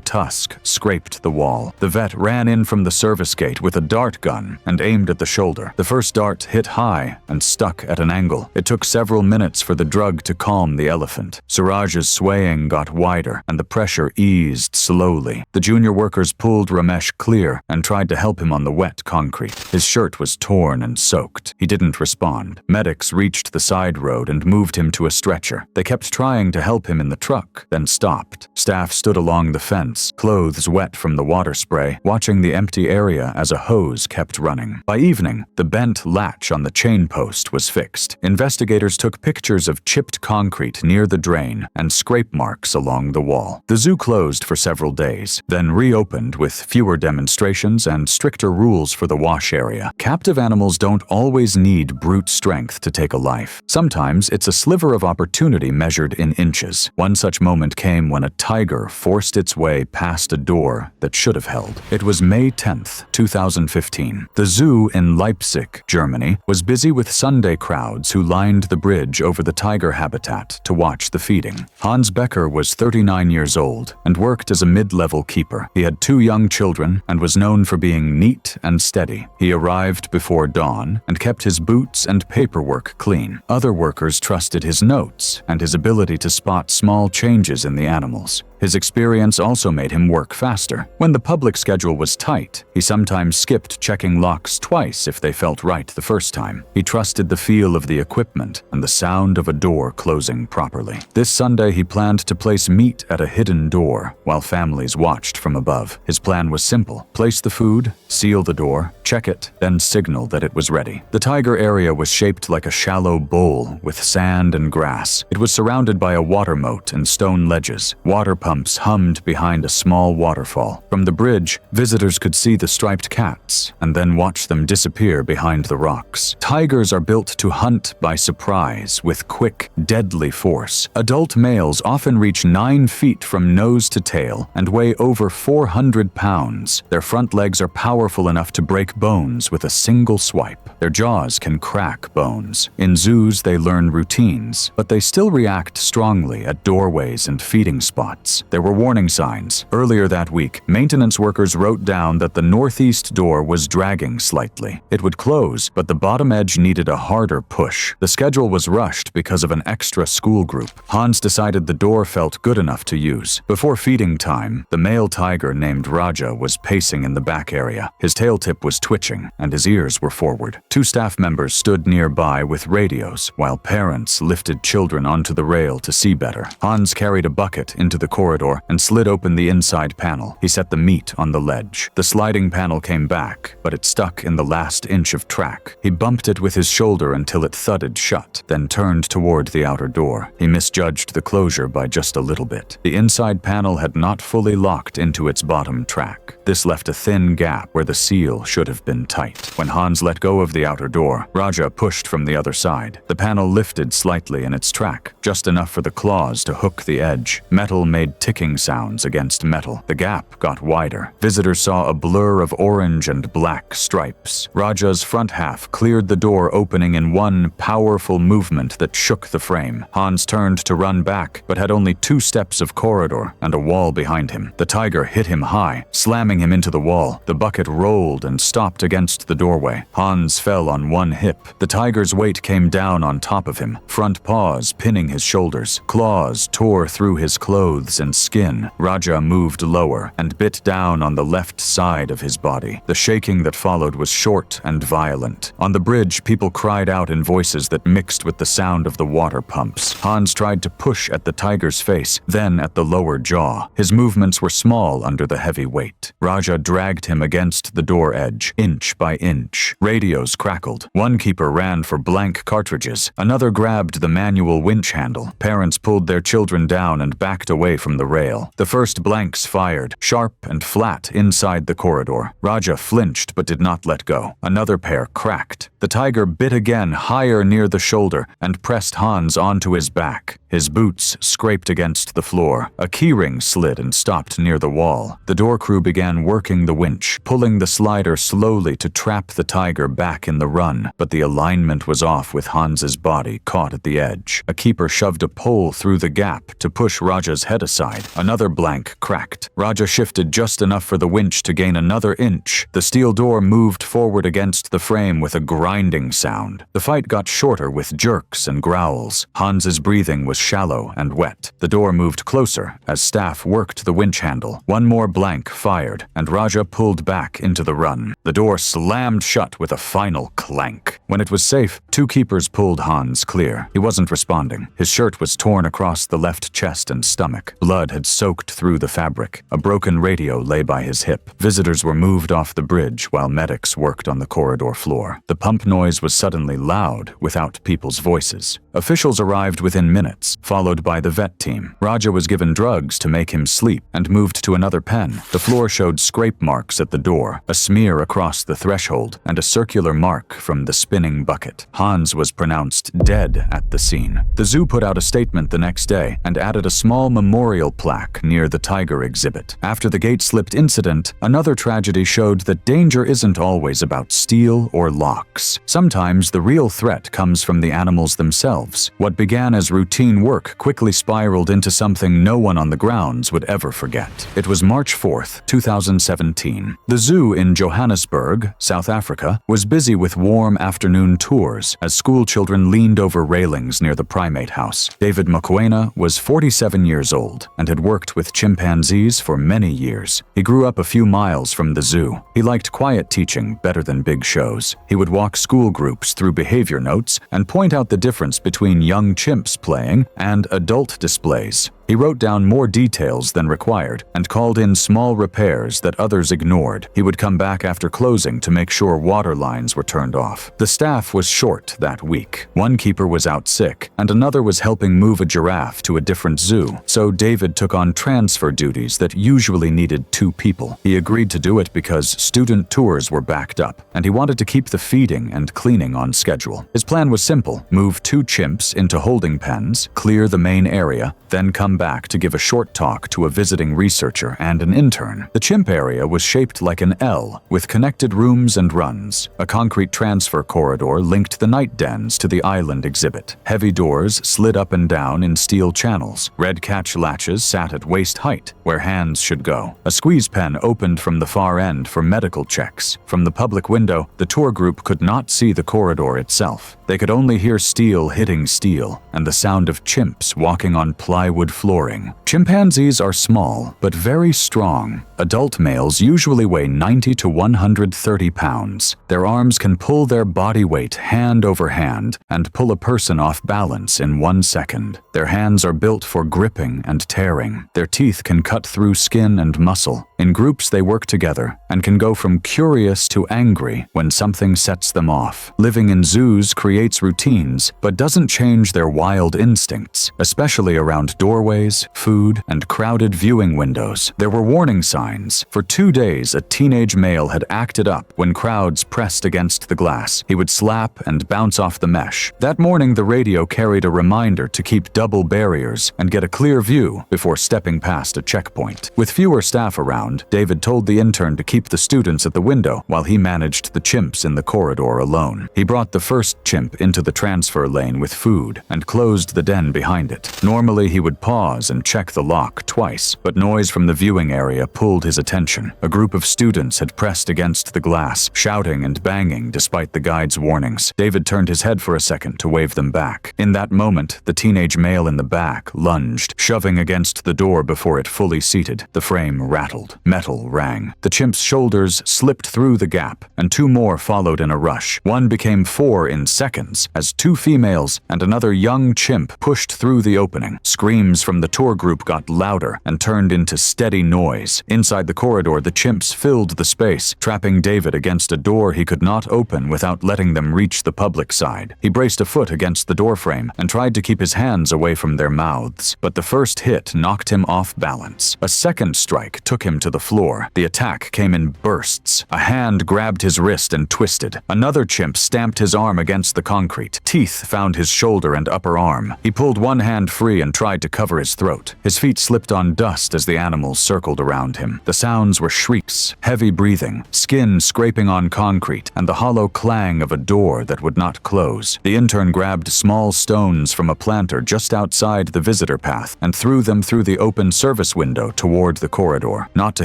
tusk scraped the wall. The vet ran in from the service gate with a dart gun and aimed at the shoulder. The first dart hit high and stuck at an angle. It took several minutes for the drug to calm the elephant. Suraj's swaying got wider and the pressure eased slowly. The junior workers pulled Ramesh clear and tried to help him on the wet concrete. His shirt was torn and soaked. He didn't respond. Medics reached the side road and moved him to a stretcher. They kept trying to help him in the truck, then stopped. Staff stood along the fence, clothes wet from the water spray, watching the empty area as a hose kept running. By evening, the bent latch on the chain post was fixed. Investigators took pictures of chipped concrete near the drain and scrape marks along the wall. The zoo closed for several days, then reopened with fewer demonstrations and stricter rules for the wash area. Captive animals don't always need brute strength to take a life. Sometimes it's a sliver of opportunity measured in inches. One such moment came when a tiger forced its way past a door that should have held. It was May 10th, 2015. The zoo in Leipzig, Germany, was busy with Sunday crowds who lined the bridge over the tiger habitat to watch the feeding. Hans Becker was 39 years old and worked as a mid-level keeper. He had 2 young children and was known for being neat and steady. He arrived before dawn and kept his boots and paperwork clean. Other workers trusted his notes and his ability to spot small changes in the animals. His experience also made him work faster. When the public schedule was tight, he sometimes skipped checking locks twice if they felt right the first time. He trusted the feel of the equipment and the sound of a door closing properly. This Sunday, he planned to place meat at a hidden door while families watched from above. His plan was simple: place the food, seal the door, check it, then signal that it was ready. The tiger area was shaped like a shallow bowl with sand and grass. It was surrounded by a water moat and stone ledges. Water pumps hummed behind a small waterfall. From the bridge, visitors could see the striped cats and then watch them disappear behind the rocks. Tigers are built to hunt by surprise with quick, deadly force. Adult males often reach 9 feet from nose to tail and weigh over 400 pounds. Their front legs are powerful enough to break bones with a single swipe. Their jaws can crack bones. In zoos, they learn routines, but they still react strongly at doorways and feeding spots. There were warning signs. Earlier that week, maintenance workers wrote down that the northeast door was dragging slightly. It would close, but the bottom edge needed a harder push. The schedule was rushed because of an extra school group. Hans decided the door felt good enough to use. Before feeding time, the male tiger named Raja was pacing in the back area. His tail tip was twitching, and his ears were forward. 2 staff members stood nearby with radios, while parents lifted children onto the rail to see better. Hans carried a bucket into the corridor and slid open the inside panel. He set the meat on the ledge. The sliding panel came back, but it stuck in the last inch of track. He bumped it with his shoulder until it thudded shut, then turned toward the outer door. He misjudged the closure by just a little bit. The inside panel had not fully locked into its bottom track. This left a thin gap where the seal should have been tight. When Hans let go of the outer door, Raja pushed from the other side. The panel lifted slightly in its track, just enough for the claws to hook the edge. Metal made ticking sounds against metal. The gap got wider. Visitors saw a blur of orange and black stripes. Raja's front half cleared the door, opening in one powerful movement that shook the frame. Hans turned to run back, but had only 2 steps of corridor and a wall behind him. The tiger hit him high, slamming him into the wall. The bucket rolled and stopped against the doorway. Hans fell on one hip. The tiger's weight came down on top of him, front paws pinning his shoulders. Claws tore through his clothes and skin. Raja moved lower and bit down on the left side of his body. The shaking that followed was short and violent. On the bridge, people cried out in voices that mixed with the sound of the water pumps. Hans tried to push at the tiger's face, then at the lower jaw. His movements were small under the heavy weight. Raja dragged him against the door edge, inch by inch. Radios crackled. One keeper ran for blank cartridges. Another grabbed the manual winch handle. Parents pulled their children down and backed away from the rail. The first blanks fired, sharp and flat inside the corridor. Raja flinched but did not let go. Another pair cracked. The tiger bit again, higher near the shoulder, and pressed Hans onto his back. His boots scraped against the floor. A keyring slid and stopped near the wall. The door crew began working the winch, pulling the slider slowly to trap the tiger back in the run, but the alignment was off with Hans's body caught at the edge. A keeper shoved a pole through the gap to push Raja's head aside. Another blank cracked. Raja shifted just enough for the winch to gain another inch. The steel door moved forward against the frame with a grinding sound. The fight got shorter with jerks and growls. Hans's breathing was shallow and wet. The door moved closer as staff worked the winch handle. One more blank fired, and Raja pulled back into the run. The door slammed shut with a final clank. When it was safe, 2 keepers pulled Hans clear. He wasn't responding. His shirt was torn across the left chest and stomach. Blood had soaked through the fabric. A broken radio lay by his hip. Visitors were moved off the bridge while medics worked on the corridor floor. The pump noise was suddenly loud, without people's voices. Officials arrived within minutes, followed by the vet team. Raja was given drugs to make him sleep and moved to another pen. The floor showed scrape marks at the door, a smear across the threshold, and a circular mark from the spinning bucket. Hans was pronounced dead at the scene. The zoo put out a statement the next day and added a small memorial plaque near the tiger exhibit. After the gate-slipped incident, another tragedy showed that danger isn't always about steel or locks. Sometimes the real threat comes from the animals themselves. What began as routine work quickly spiraled into something no one on the grounds would ever forget. It was March 4th, 2017. The zoo in Johannesburg, South Africa, was busy with warm afternoon tours as school children leaned over railings near the primate house. David Mokoena was 47 years old and had worked with chimpanzees for many years. He grew up a few miles from the zoo. He liked quiet teaching better than big shows. He would walk school groups through behavior notes and point out the difference between young chimps playing and adult displays. He wrote down more details than required and called in small repairs that others ignored. He would come back after closing to make sure water lines were turned off. The staff was short that week. One keeper was out sick, and another was helping move a giraffe to a different zoo, so David took on transfer duties that usually needed 2 people. He agreed to do it because student tours were backed up, and he wanted to keep the feeding and cleaning on schedule. His plan was simple: move 2 chimps into holding pens, clear the main area, then come back to give a short talk to a visiting researcher and an intern. The chimp area was shaped like an L, with connected rooms and runs. A concrete transfer corridor linked the night dens to the island exhibit. Heavy doors slid up and down in steel channels. Red catch latches sat at waist height, where hands should go. A squeeze pen opened from the far end for medical checks. From the public window, the tour group could not see the corridor itself. They could only hear steel hitting steel and the sound of chimps walking on plywood flooring. Chimpanzees are small, but very strong. Adult males usually weigh 90 to 130 pounds. Their arms can pull their body weight hand over hand and pull a person off balance in 1 second. Their hands are built for gripping and tearing. Their teeth can cut through skin and muscle. In groups, they work together and can go from curious to angry when something sets them off. Living in zoos creates routines, but doesn't change their wild instincts, especially around doorways doorways, food, and crowded viewing windows. There were warning signs. For 2 days, a teenage male had acted up when crowds pressed against the glass. He would slap and bounce off the mesh. That morning, the radio carried a reminder to keep double barriers and get a clear view before stepping past a checkpoint. With fewer staff around, David told the intern to keep the students at the window while he managed the chimps in the corridor alone. He brought the first chimp into the transfer lane with food and closed the den behind it. Normally, he would pause and check the lock twice, but noise from the viewing area pulled his attention. A group of students had pressed against the glass, shouting and banging despite the guide's warnings. David turned his head for a second to wave them back. In that moment, the teenage male in the back lunged, shoving against the door before it fully seated. The frame rattled. Metal rang. The chimp's shoulders slipped through the gap, and 2 more followed in a rush. One became 4 in seconds, as 2 females and another young chimp pushed through the opening. Screams from the tour group got louder and turned into steady noise. Inside the corridor, the chimps filled the space, trapping David against a door he could not open without letting them reach the public side. He braced a foot against the doorframe and tried to keep his hands away from their mouths, but the first hit knocked him off balance. A second strike took him to the floor. The attack came in bursts. A hand grabbed his wrist and twisted. Another chimp stamped his arm against the concrete. Teeth found his shoulder and upper arm. He pulled one hand free and tried to cover his throat. His feet slipped on dust as the animals circled around him. The sounds were shrieks, heavy breathing, skin scraping on concrete, and the hollow clang of a door that would not close. The intern grabbed small stones from a planter just outside the visitor path and threw them through the open service window toward the corridor, not to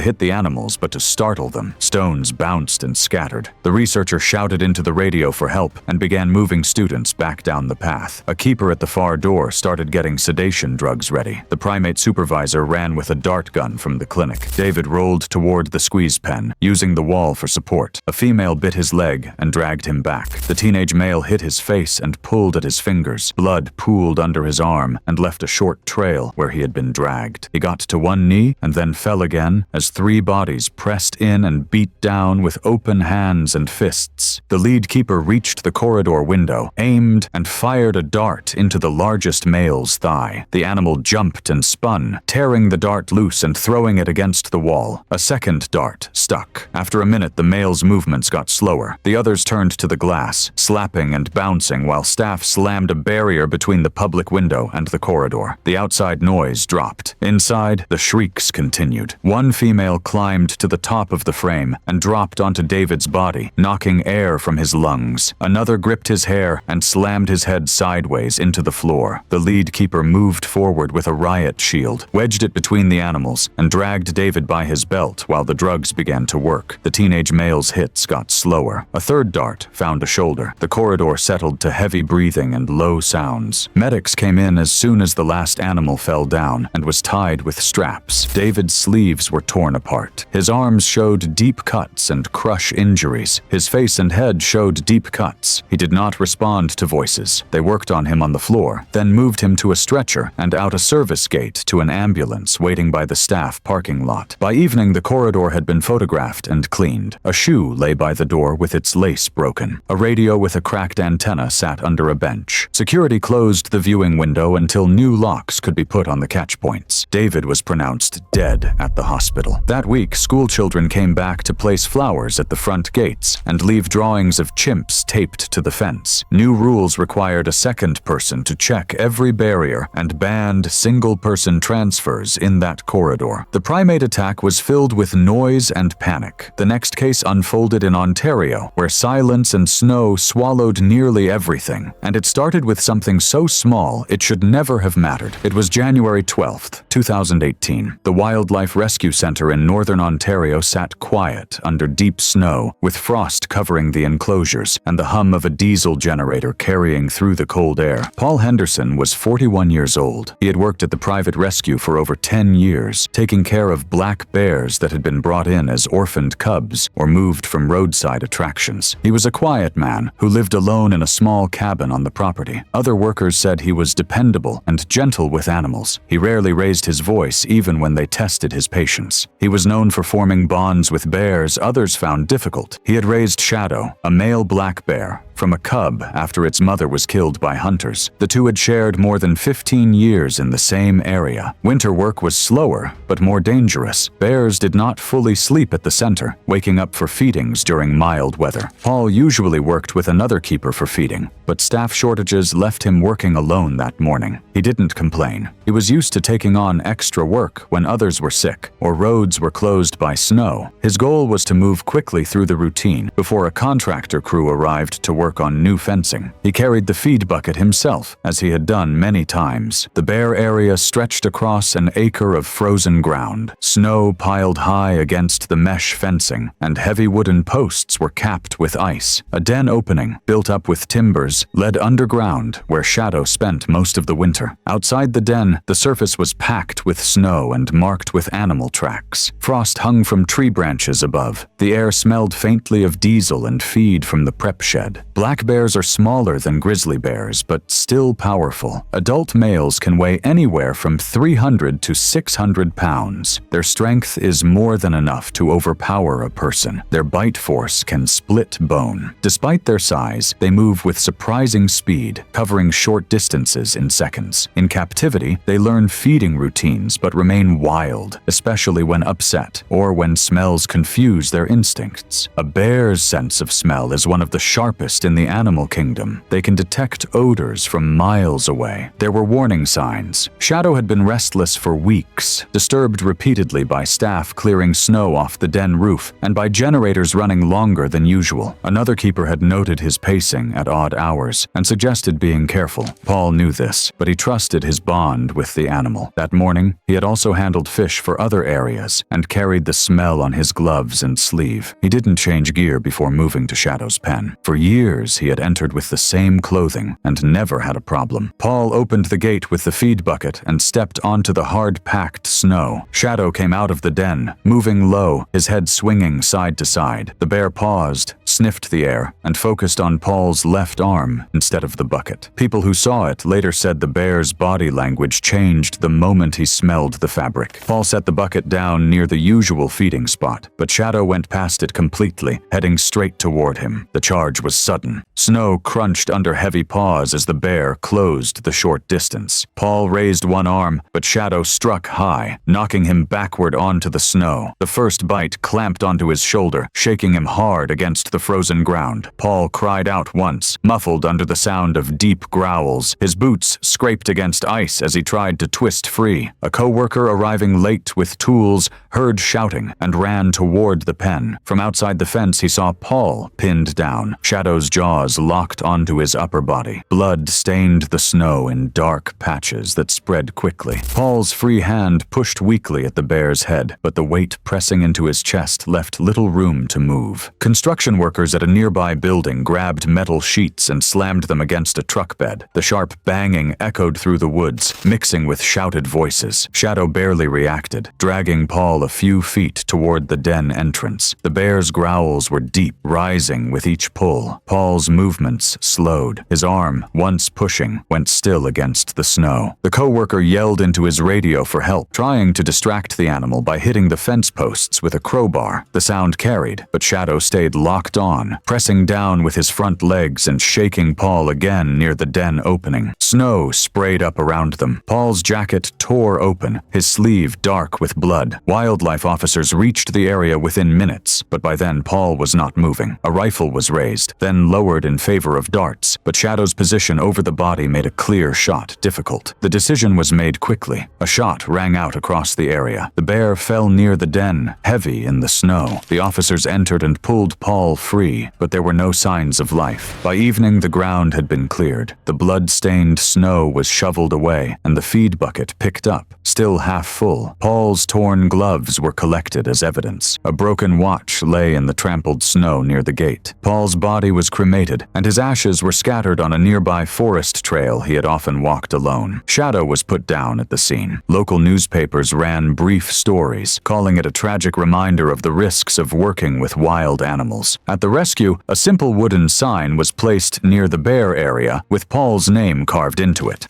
hit the animals but to startle them. Stones bounced and scattered. The researcher shouted into the radio for help and began moving students back down the path. A keeper at the far door started getting sedation drugs ready. The primate supervisor ran with a dart gun from the clinic. David rolled toward the squeeze pen, using the wall for support. A female bit his leg and dragged him back. The teenage male hit his face and pulled at his fingers. Blood pooled under his arm and left a short trail where he had been dragged. He got to one knee and then fell again as 3 bodies pressed in and beat down with open hands and fists. The lead keeper reached the corridor window, aimed, and fired a dart into the largest male's thigh. The animal jumped and spun, tearing the dart loose and throwing it against the wall. A second dart stuck. After a minute, the male's movements got slower. The others turned to the glass, slapping and bouncing while staff slammed a barrier between the public window and the corridor. The outside noise dropped. Inside, the shrieks continued. One female climbed to the top of the frame and dropped onto David's body, knocking air from his lungs. Another gripped his hair and slammed his head sideways into the floor. The lead keeper moved forward with a riot shield, wedged it between the animals, and dragged David by his belt while the drugs began to work. The teenage male's hits got slower. A third dart found a shoulder. The corridor settled to heavy breathing and low sounds. Medics came in as soon as the last animal fell down and was tied with straps. David's sleeves were torn apart. His arms showed deep cuts and crush injuries. His face and head showed deep cuts. He did not respond to voices. They worked on him on the floor, then moved him to a stretcher and out a service gate to an ambulance waiting by the staff parking lot. By evening, the corridor had been photographed and cleaned. A shoe lay by the door with its lace broken. A radio with a cracked antenna sat under a bench. Security closed the viewing window until new locks could be put on the catch points. David was pronounced dead at the hospital. That week, school children came back to place flowers at the front gates and leave drawings of chimps taped to the fence. New rules required a second person to check every barrier and banned single-person transfers in that corridor. The primate attack was filled with noise and panic. The next case unfolded in Ontario, where silence and snow swallowed nearly everything. And it started with something so small it should never have mattered. It was January 12th, 2018. The Wildlife Rescue Center in northern Ontario sat quiet under deep snow, with frost covering the enclosures and the hum of a diesel generator carrying through the cold air. Paul Henderson was 41 years old. He had worked at the private rescue for over 10 years, taking care of black bears that had been brought in as orphaned cubs or moved from roadside attractions. He was a quiet man who lived alone in a small cabin on the property. Other workers said he was dependable and gentle with animals. He rarely raised his voice even when they tested his patience. He was known for forming bonds with bears others found difficult. He had raised Shadow, a male black bear, from a cub after its mother was killed by hunters. The two had shared more than 15 years in the same area. Winter work was slower, but more dangerous. Bears did not fully sleep at the center, waking up for feedings during mild weather. Paul usually worked with another keeper for feeding, but staff shortages left him working alone that morning. He didn't complain. He was used to taking on extra work when others were sick or roads were closed by snow. His goal was to move quickly through the routine before a contractor crew arrived to work on new fencing. He carried the feed bucket himself, as he had done many times. The bare area stretched across an acre of frozen ground. Snow piled high against the mesh fencing, and heavy wooden posts were capped with ice. A den opening, built up with timbers, led underground, where Shadow spent most of the winter. Outside the den, the surface was packed with snow and marked with animal tracks. Frost hung from tree branches above. The air smelled faintly of diesel and feed from the prep shed. Black bears are smaller than grizzly bears, but still powerful. Adult males can weigh anywhere from 300 to 600 pounds. Their strength is more than enough to overpower a person. Their bite force can split bone. Despite their size, they move with surprising speed, covering short distances in seconds. In captivity, they learn feeding routines but remain wild, especially when upset or when smells confuse their instincts. A bear's sense of smell is one of the sharpest in the animal kingdom. They can detect odors from miles away. There were warning signs. Shadow had been restless for weeks, disturbed repeatedly by staff clearing snow off the den roof and by generators running longer than usual. Another keeper had noted his pacing at odd hours and suggested being careful. Paul knew this, but he trusted his bond with the animal. That morning, he had also handled fish for other areas and carried the smell on his gloves and sleeve. He didn't change gear before moving to Shadow's pen. For years, he had entered with the same clothing and never had a problem. Paul opened the gate with the feed bucket and stepped onto the hard-packed snow. Shadow came out of the den, moving low, his head swinging side to side. The bear paused, sniffed the air, and focused on Paul's left arm instead of the bucket. People who saw it later said the bear's body language changed the moment he smelled the fabric. Paul set the bucket down near the usual feeding spot, but Shadow went past it completely, heading straight toward him. The charge was sudden. Snow crunched under heavy paws as the bear closed the short distance. Paul raised one arm, but Shadow struck high, knocking him backward onto the snow. The first bite clamped onto his shoulder, shaking him hard against the frozen ground. Paul cried out once, muffled under the sound of deep growls. His boots scraped against ice as he tried to twist free. A co-worker arriving late with tools heard shouting and ran toward the pen. From outside the fence, he saw Paul pinned down, Shadow's jaws locked onto his upper body. Blood stained the snow in dark patches that spread quickly. Paul's free hand pushed weakly at the bear's head, but the weight pressing into his chest left little room to move. Construction workers at a nearby building grabbed metal sheets and slammed them against a truck bed. The sharp banging echoed through the woods, mixing with shouted voices. Shadow barely reacted, dragging Paul a few feet toward the den entrance. The bear's growls were deep, rising with each pull. Paul's movements slowed. His arm, once pushing, went still against the snow. The co-worker yelled into his radio for help, trying to distract the animal by hitting the fence posts with a crowbar. The sound carried, but Shadow stayed locked on, pressing down with his front legs and shaking Paul again near the den opening. Snow sprayed up around them. Paul's jacket tore open, his sleeve dark with blood. Wildlife officers reached the area within minutes, but by then Paul was not moving. A rifle was raised, then lowered in favor of darts, but Shadow's position over the body made a clear shot difficult. The decision was made quickly. A shot rang out across the area. The bear fell near the den, heavy in the snow. The officers entered and pulled Paul free, but there were no signs of life. By evening, the ground had been cleared. The blood-stained snow was shoveled away, and the feed bucket picked up, still half full. Paul's torn gloves were collected as evidence. A broken watch lay in the trampled snow near the gate. Paul's body was cremated, and his ashes were scattered on a nearby forest trail he had often walked alone. Shadow was put down at the scene. Local newspapers ran brief stories, calling it a tragic reminder of the risks of working with wild animals. At the rescue, a simple wooden sign was placed near the bear area with Paul's name carved into it.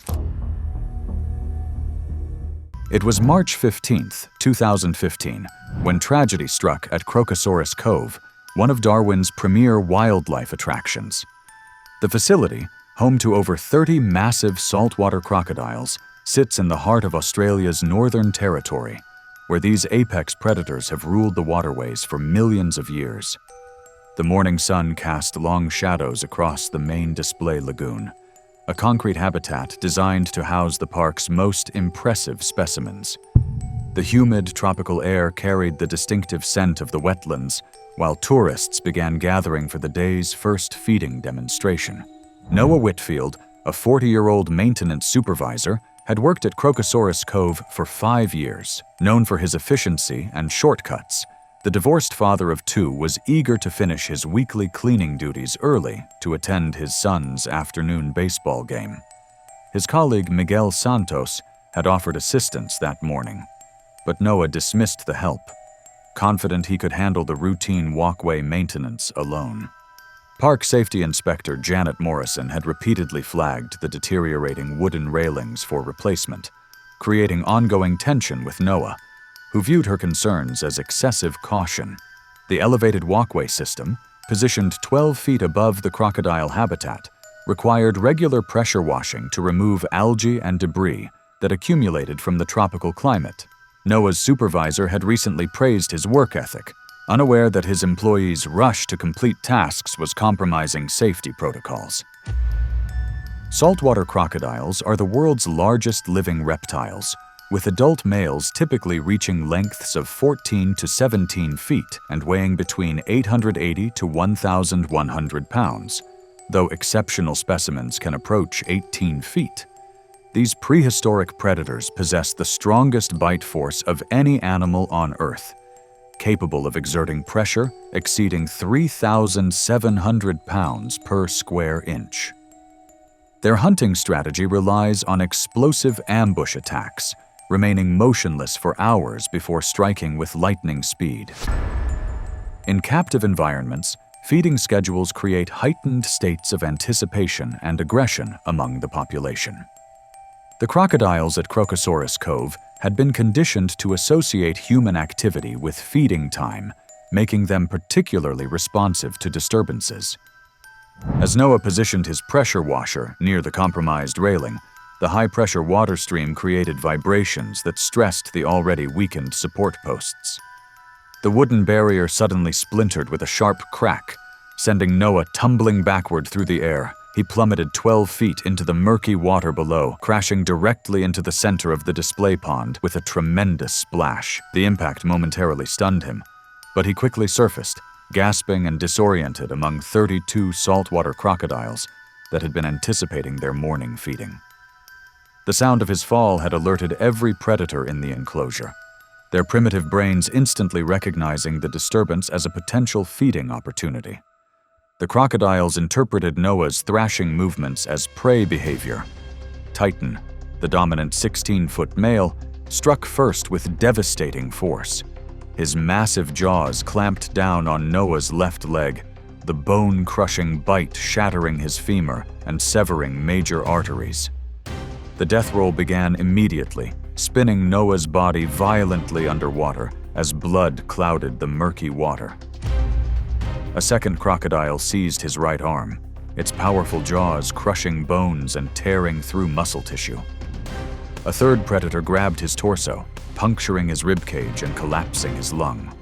It was March 15, 2015, when tragedy struck at Crocosaurus Cove, one of Darwin's premier wildlife attractions. The facility, home to over 30 massive saltwater crocodiles, sits in the heart of Australia's Northern Territory, where these apex predators have ruled the waterways for millions of years. The morning sun cast long shadows across the main display lagoon, a concrete habitat designed to house the park's most impressive specimens. The humid tropical air carried the distinctive scent of the wetlands, while tourists began gathering for the day's first feeding demonstration. Noah Whitfield, a 40-year-old maintenance supervisor, had worked at Crocosaurus Cove for 5 years. Known for his efficiency and shortcuts, the divorced father of 2 was eager to finish his weekly cleaning duties early to attend his son's afternoon baseball game. His colleague Miguel Santos had offered assistance that morning, but Noah dismissed the help, confident he could handle the routine walkway maintenance alone. Park Safety Inspector Janet Morrison had repeatedly flagged the deteriorating wooden railings for replacement, creating ongoing tension with Noah, who viewed her concerns as excessive caution. The elevated walkway system, positioned 12 feet above the crocodile habitat, required regular pressure washing to remove algae and debris that accumulated from the tropical climate. Noah's supervisor had recently praised his work ethic, unaware that his employees' rush to complete tasks was compromising safety protocols. Saltwater crocodiles are the world's largest living reptiles, with adult males typically reaching lengths of 14 to 17 feet and weighing between 880 to 1,100 pounds, though exceptional specimens can approach 18 feet. These prehistoric predators possess the strongest bite force of any animal on Earth, capable of exerting pressure exceeding 3,700 pounds per square inch. Their hunting strategy relies on explosive ambush attacks, remaining motionless for hours before striking with lightning speed. In captive environments, feeding schedules create heightened states of anticipation and aggression among the population. The crocodiles at Crocosaurus Cove had been conditioned to associate human activity with feeding time, making them particularly responsive to disturbances. As Noah positioned his pressure washer near the compromised railing, the high-pressure water stream created vibrations that stressed the already weakened support posts. The wooden barrier suddenly splintered with a sharp crack, sending Noah tumbling backward through the air. He plummeted 12 feet into the murky water below, crashing directly into the center of the display pond with a tremendous splash. The impact momentarily stunned him, but he quickly surfaced, gasping and disoriented among 32 saltwater crocodiles that had been anticipating their morning feeding. The sound of his fall had alerted every predator in the enclosure, their primitive brains instantly recognizing the disturbance as a potential feeding opportunity. The crocodiles interpreted Noah's thrashing movements as prey behavior. Titan, the dominant 16-foot male, struck first with devastating force. His massive jaws clamped down on Noah's left leg, the bone-crushing bite shattering his femur and severing major arteries. The death roll began immediately, spinning Noah's body violently underwater as blood clouded the murky water. A second crocodile seized his right arm, its powerful jaws crushing bones and tearing through muscle tissue. A third predator grabbed his torso, puncturing his ribcage and collapsing his lung.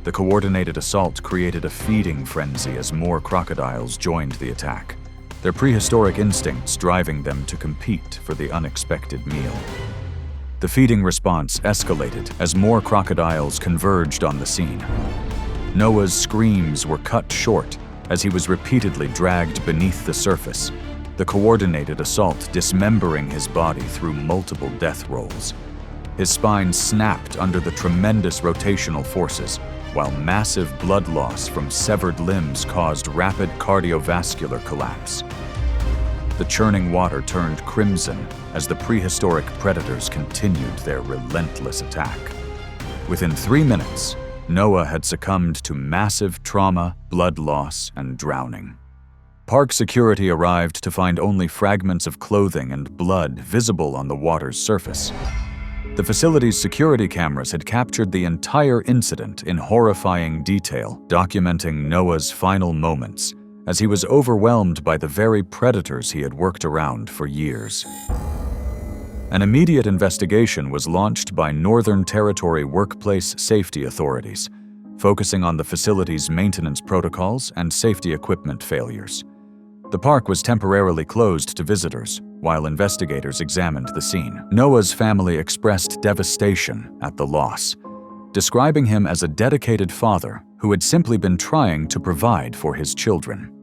The coordinated assault created a feeding frenzy as more crocodiles joined the attack, their prehistoric instincts driving them to compete for the unexpected meal. The feeding response escalated as more crocodiles converged on the scene. Noah's screams were cut short as he was repeatedly dragged beneath the surface, the coordinated assault dismembering his body through multiple death rolls. His spine snapped under the tremendous rotational forces, while massive blood loss from severed limbs caused rapid cardiovascular collapse. The churning water turned crimson as the prehistoric predators continued their relentless attack. Within 3 minutes, Noah had succumbed to massive trauma, blood loss, and drowning. Park security arrived to find only fragments of clothing and blood visible on the water's surface. The facility's security cameras had captured the entire incident in horrifying detail, documenting Noah's final moments as he was overwhelmed by the very predators he had worked around for years. An immediate investigation was launched by Northern Territory workplace safety authorities, focusing on the facility's maintenance protocols and safety equipment failures. The park was temporarily closed to visitors while investigators examined the scene. Noah's family expressed devastation at the loss, describing him as a dedicated father who had simply been trying to provide for his children.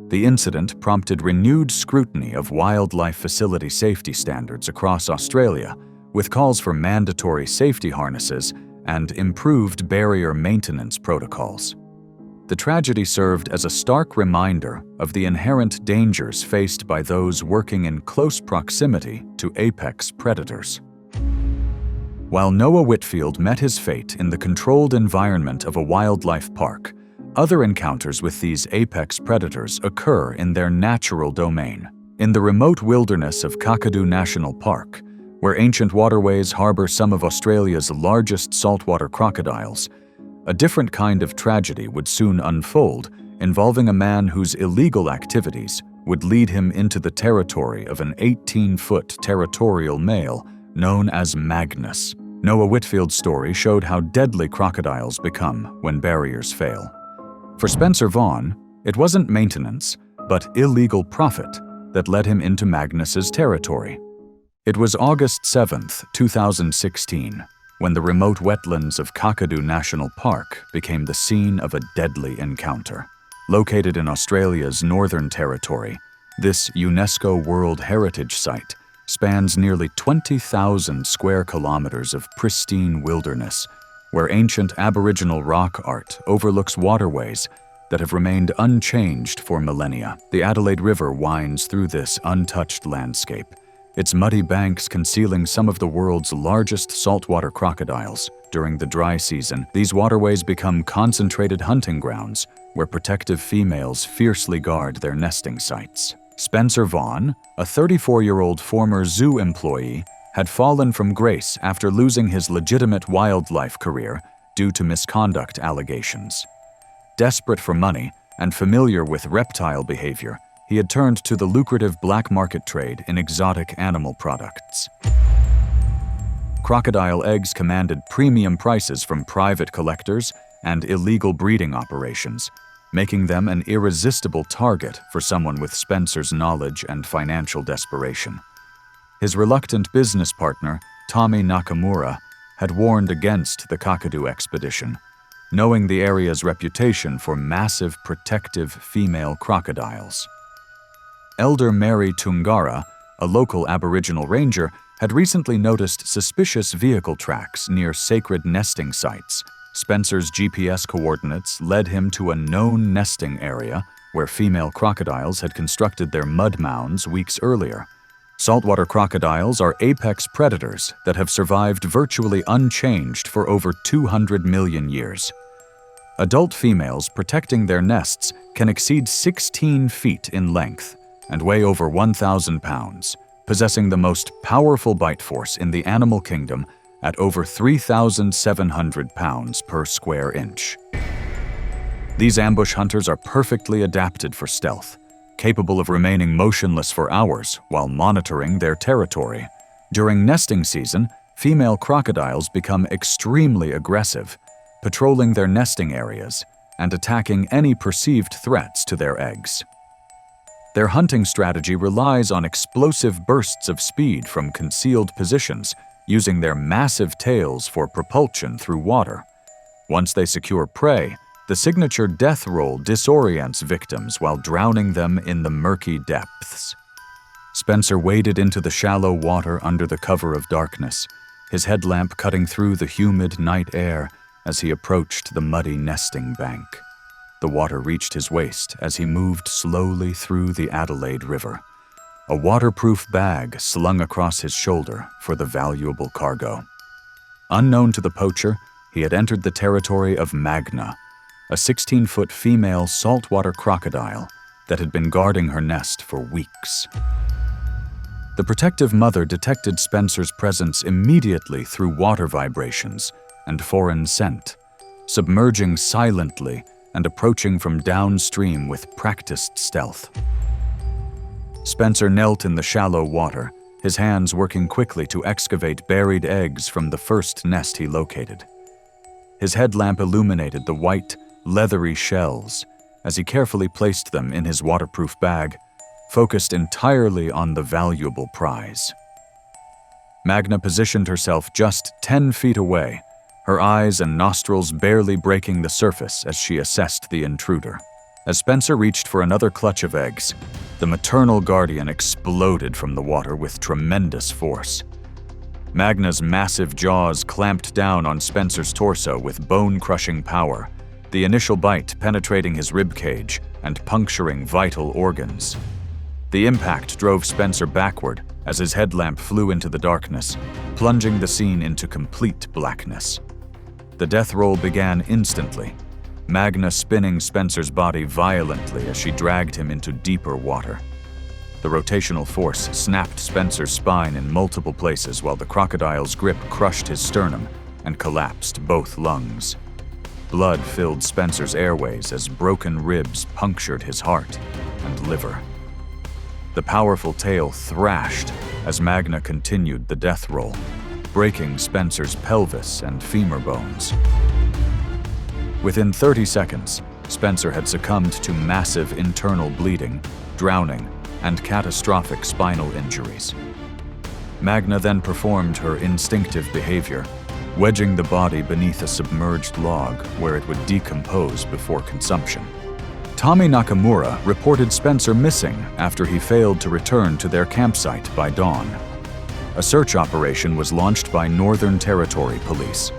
The incident prompted renewed scrutiny of wildlife facility safety standards across Australia, with calls for mandatory safety harnesses and improved barrier maintenance protocols. The tragedy served as a stark reminder of the inherent dangers faced by those working in close proximity to apex predators. While Noah Whitfield met his fate in the controlled environment of a wildlife park, other encounters with these apex predators occur in their natural domain. In the remote wilderness of Kakadu National Park, where ancient waterways harbor some of Australia's largest saltwater crocodiles, a different kind of tragedy would soon unfold, involving a man whose illegal activities would lead him into the territory of an 18-foot territorial male known as Magnus. Noah Whitfield's story showed how deadly crocodiles become when barriers fail. For Spencer Vaughn, it wasn't maintenance, but illegal profit that led him into Magnus's territory. It was August 7, 2016, when the remote wetlands of Kakadu National Park became the scene of a deadly encounter. Located in Australia's Northern Territory, this UNESCO World Heritage Site spans nearly 20,000 square kilometers of pristine wilderness, where ancient Aboriginal rock art overlooks waterways that have remained unchanged for millennia. The Adelaide River winds through this untouched landscape, its muddy banks concealing some of the world's largest saltwater crocodiles. During the dry season, these waterways become concentrated hunting grounds where protective females fiercely guard their nesting sites. Spencer Vaughn, a 34-year-old former zoo employee, had fallen from grace after losing his legitimate wildlife career due to misconduct allegations. Desperate for money and familiar with reptile behavior, he had turned to the lucrative black market trade in exotic animal products. Crocodile eggs commanded premium prices from private collectors and illegal breeding operations, making them an irresistible target for someone with Spencer's knowledge and financial desperation. His reluctant business partner, Tommy Nakamura, had warned against the Kakadu expedition, knowing the area's reputation for massive protective female crocodiles. Elder Mary Tungara, a local Aboriginal ranger, had recently noticed suspicious vehicle tracks near sacred nesting sites. Spencer's GPS coordinates led him to a known nesting area where female crocodiles had constructed their mud mounds weeks earlier. Saltwater crocodiles are apex predators that have survived virtually unchanged for over 200 million years. Adult females protecting their nests can exceed 16 feet in length and weigh over 1,000 pounds, possessing the most powerful bite force in the animal kingdom at over 3,700 pounds per square inch. These ambush hunters are perfectly adapted for stealth, capable of remaining motionless for hours while monitoring their territory. During nesting season, female crocodiles become extremely aggressive, patrolling their nesting areas and attacking any perceived threats to their eggs. Their hunting strategy relies on explosive bursts of speed from concealed positions, using their massive tails for propulsion through water. Once they secure prey, the signature death roll disorients victims while drowning them in the murky depths. Spencer waded into the shallow water under the cover of darkness, his headlamp cutting through the humid night air as he approached the muddy nesting bank. The water reached his waist as he moved slowly through the Adelaide River, a waterproof bag slung across his shoulder for the valuable cargo. Unknown to the poacher, he had entered the territory of Magna, a 16-foot female saltwater crocodile that had been guarding her nest for weeks. The protective mother detected Spencer's presence immediately through water vibrations and foreign scent. Submerging silently, and approaching from downstream with practiced stealth. Spencer knelt in the shallow water, his hands working quickly to excavate buried eggs from the first nest he located. His headlamp illuminated the white, leathery shells as he carefully placed them in his waterproof bag, focused entirely on the valuable prize. Magna positioned herself just 10 feet away, her eyes and nostrils barely breaking the surface as she assessed the intruder. As Spencer reached for another clutch of eggs, the maternal guardian exploded from the water with tremendous force. Magna's massive jaws clamped down on Spencer's torso with bone-crushing power, the initial bite penetrating his ribcage and puncturing vital organs. The impact drove Spencer backward as his headlamp flew into the darkness, plunging the scene into complete blackness. The death roll began instantly, Magna spinning Spencer's body violently as she dragged him into deeper water. The rotational force snapped Spencer's spine in multiple places while the crocodile's grip crushed his sternum and collapsed both lungs. Blood filled Spencer's airways as broken ribs punctured his heart and liver. The powerful tail thrashed as Magna continued the death roll, breaking Spencer's pelvis and femur bones. Within 30 seconds, Spencer had succumbed to massive internal bleeding, drowning, and catastrophic spinal injuries. Magna then performed her instinctive behavior, wedging the body beneath a submerged log where it would decompose before consumption. Tommy Nakamura reported Spencer missing after he failed to return to their campsite by dawn. A search operation was launched by Northern Territory Police,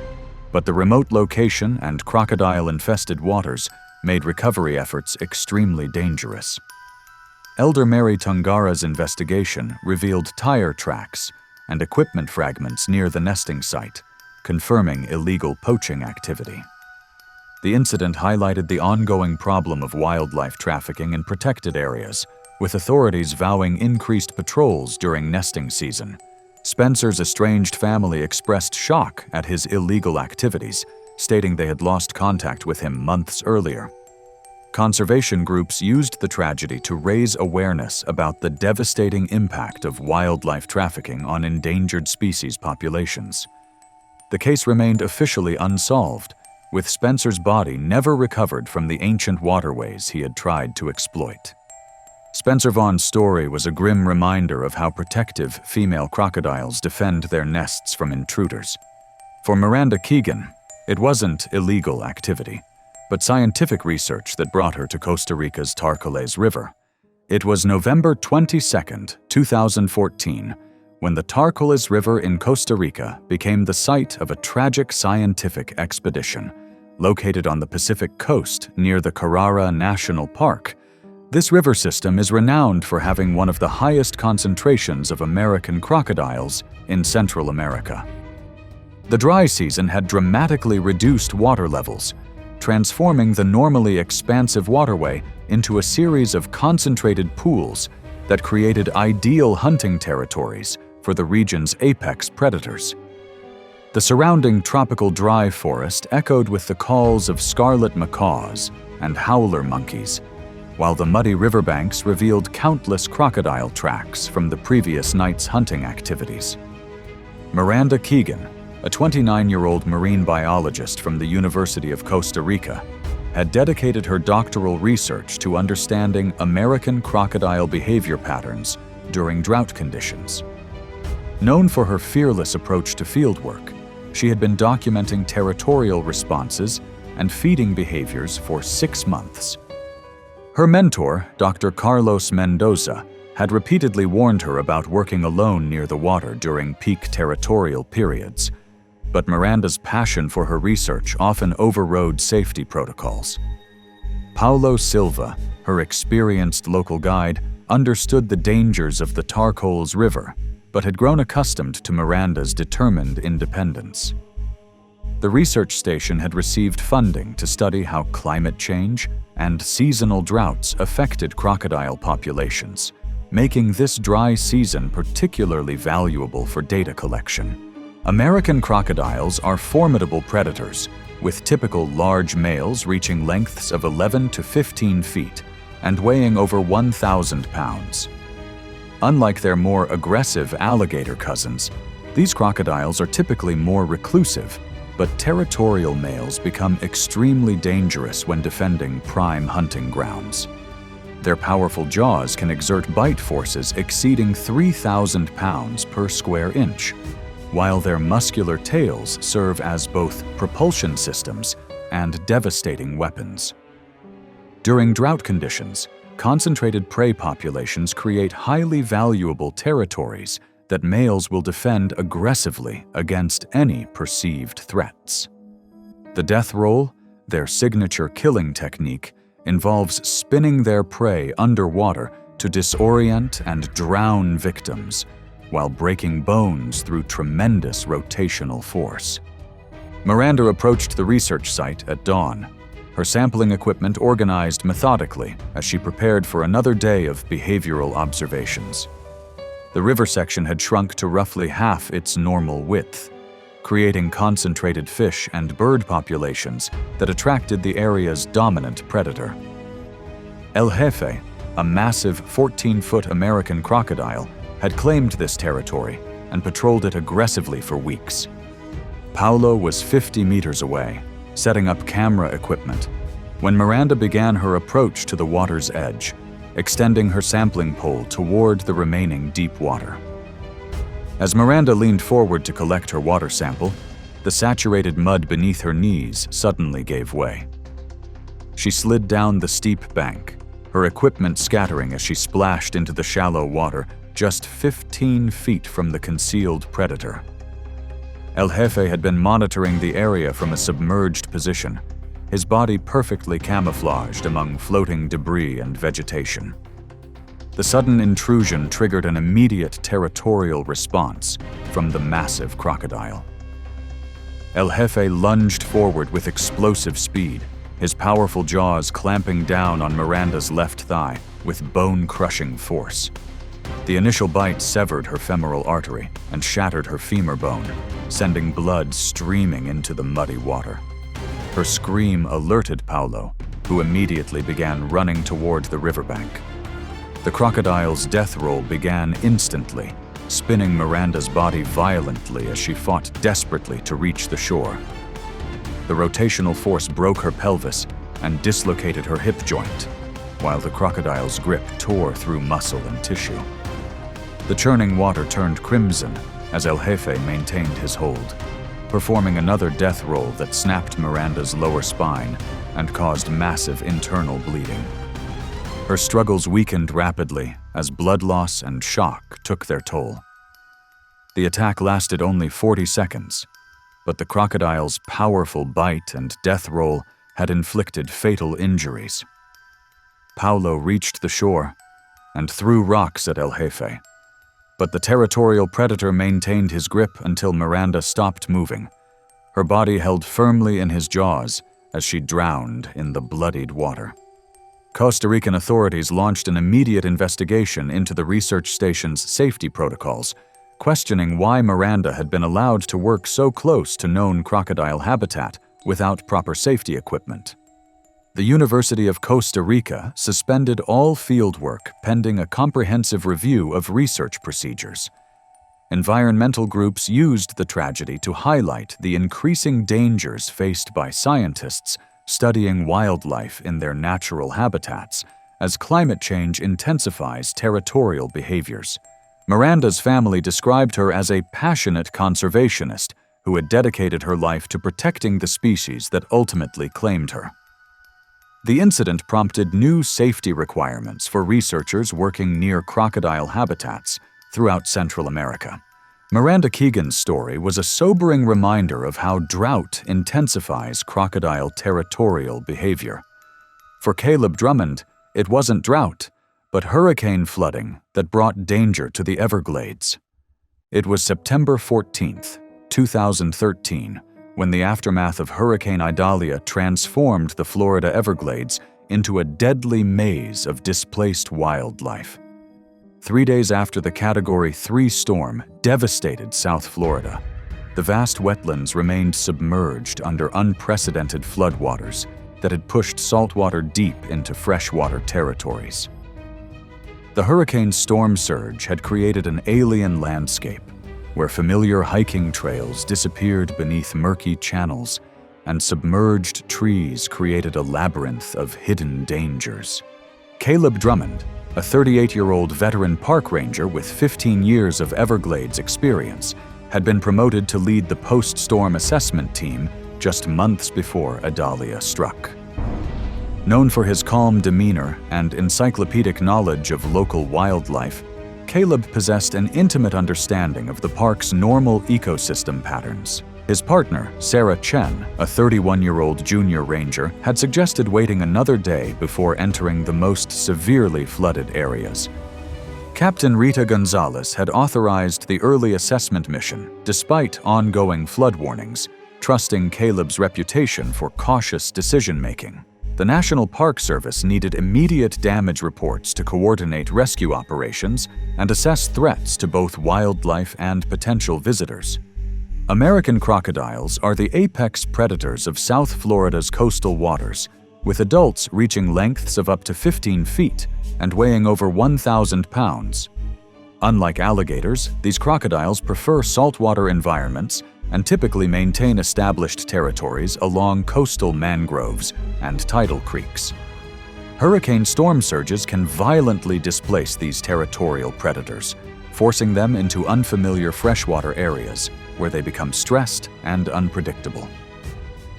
but the remote location and crocodile-infested waters made recovery efforts extremely dangerous. Elder Mary Tungara's investigation revealed tire tracks and equipment fragments near the nesting site, confirming illegal poaching activity. The incident highlighted the ongoing problem of wildlife trafficking in protected areas, with authorities vowing increased patrols during nesting season. Spencer's estranged family expressed shock at his illegal activities, stating they had lost contact with him months earlier. Conservation groups used the tragedy to raise awareness about the devastating impact of wildlife trafficking on endangered species populations. The case remained officially unsolved, with Spencer's body never recovered from the ancient waterways he had tried to exploit. Spencer Vaughn's story was a grim reminder of how protective female crocodiles defend their nests from intruders. For Miranda Keegan, it wasn't illegal activity, but scientific research that brought her to Costa Rica's Tarcoles River. It was November 22, 2014, when the Tarcoles River in Costa Rica became the site of a tragic scientific expedition. Located on the Pacific coast near the Carrara National Park, this river system is renowned for having one of the highest concentrations of American crocodiles in Central America. The dry season had dramatically reduced water levels, transforming the normally expansive waterway into a series of concentrated pools that created ideal hunting territories for the region's apex predators. The surrounding tropical dry forest echoed with the calls of scarlet macaws and howler monkeys, while the muddy riverbanks revealed countless crocodile tracks from the previous night's hunting activities. Miranda Keegan, a 29-year-old marine biologist from the University of Costa Rica, had dedicated her doctoral research to understanding American crocodile behavior patterns during drought conditions. Known for her fearless approach to fieldwork, she had been documenting territorial responses and feeding behaviors for 6 months. Her mentor, Dr. Carlos Mendoza, had repeatedly warned her about working alone near the water during peak territorial periods, but Miranda's passion for her research often overrode safety protocols. Paulo Silva, her experienced local guide, understood the dangers of the Tarcoles River, but had grown accustomed to Miranda's determined independence. The research station had received funding to study how climate change and seasonal droughts affected crocodile populations, making this dry season particularly valuable for data collection. American crocodiles are formidable predators, with typical large males reaching lengths of 11 to 15 feet and weighing over 1,000 pounds. Unlike their more aggressive alligator cousins, these crocodiles are typically more reclusive, but territorial males become extremely dangerous when defending prime hunting grounds. Their powerful jaws can exert bite forces exceeding 3,000 pounds per square inch, while their muscular tails serve as both propulsion systems and devastating weapons. During drought conditions, concentrated prey populations create highly valuable territories that males will defend aggressively against any perceived threats. The death roll, their signature killing technique, involves spinning their prey underwater to disorient and drown victims, while breaking bones through tremendous rotational force. Miranda approached the research site at dawn, her sampling equipment organized methodically as she prepared for another day of behavioral observations. The river section had shrunk to roughly half its normal width, creating concentrated fish and bird populations that attracted the area's dominant predator. El Jefe, a massive 14-foot American crocodile, had claimed this territory and patrolled it aggressively for weeks. Paulo was 50 meters away, setting up camera equipment, when Miranda began her approach to the water's edge, extending her sampling pole toward the remaining deep water. As Miranda leaned forward to collect her water sample, the saturated mud beneath her knees suddenly gave way. She slid down the steep bank, her equipment scattering as she splashed into the shallow water just 15 feet from the concealed predator. El Jefe had been monitoring the area from a submerged position, his body perfectly camouflaged among floating debris and vegetation. The sudden intrusion triggered an immediate territorial response from the massive crocodile. El Jefe lunged forward with explosive speed, his powerful jaws clamping down on Miranda's left thigh with bone-crushing force. The initial bite severed her femoral artery and shattered her femur bone, sending blood streaming into the muddy water. Her scream alerted Paulo, who immediately began running toward the riverbank. The crocodile's death roll began instantly, spinning Miranda's body violently as she fought desperately to reach the shore. The rotational force broke her pelvis and dislocated her hip joint, while the crocodile's grip tore through muscle and tissue. The churning water turned crimson as El Jefe maintained his hold, performing another death roll that snapped Miranda's lower spine and caused massive internal bleeding. Her struggles weakened rapidly as blood loss and shock took their toll. The attack lasted only 40 seconds, but the crocodile's powerful bite and death roll had inflicted fatal injuries. Paulo reached the shore and threw rocks at El Jefe, but the territorial predator maintained his grip until Miranda stopped moving, her body held firmly in his jaws as she drowned in the bloodied water. Costa Rican authorities launched an immediate investigation into the research station's safety protocols, questioning why Miranda had been allowed to work so close to known crocodile habitat without proper safety equipment. The University of Costa Rica suspended all fieldwork pending a comprehensive review of research procedures. Environmental groups used the tragedy to highlight the increasing dangers faced by scientists studying wildlife in their natural habitats as climate change intensifies territorial behaviors. Miranda's family described her as a passionate conservationist who had dedicated her life to protecting the species that ultimately claimed her. The incident prompted new safety requirements for researchers working near crocodile habitats throughout Central America. Miranda Keegan's story was a sobering reminder of how drought intensifies crocodile territorial behavior. For Caleb Drummond, it wasn't drought, but hurricane flooding that brought danger to the Everglades. It was September 14th, 2013, when the aftermath of Hurricane Idalia transformed the Florida Everglades into a deadly maze of displaced wildlife. 3 days after the Category 3 storm devastated South Florida, The vast wetlands remained submerged under unprecedented floodwaters that had pushed saltwater deep into freshwater territories. The hurricane's storm surge had created an alien landscape where familiar hiking trails disappeared beneath murky channels and submerged trees created a labyrinth of hidden dangers. Caleb Drummond, a 38-year-old veteran park ranger with 15 years of Everglades experience, had been promoted to lead the post-storm assessment team just months before Idalia struck. Known for his calm demeanor and encyclopedic knowledge of local wildlife, Caleb possessed an intimate understanding of the park's normal ecosystem patterns. His partner, Sarah Chen, a 31-year-old junior ranger, had suggested waiting another day before entering the most severely flooded areas. Captain Rita Gonzalez had authorized the early assessment mission, despite ongoing flood warnings, trusting Caleb's reputation for cautious decision-making. The National Park Service needed immediate damage reports to coordinate rescue operations and assess threats to both wildlife and potential visitors. American crocodiles are the apex predators of South Florida's coastal waters, with adults reaching lengths of up to 15 feet and weighing over 1,000 pounds. Unlike alligators, these crocodiles prefer saltwater environments and typically maintain established territories along coastal mangroves and tidal creeks. Hurricane storm surges can violently displace these territorial predators, forcing them into unfamiliar freshwater areas where they become stressed and unpredictable.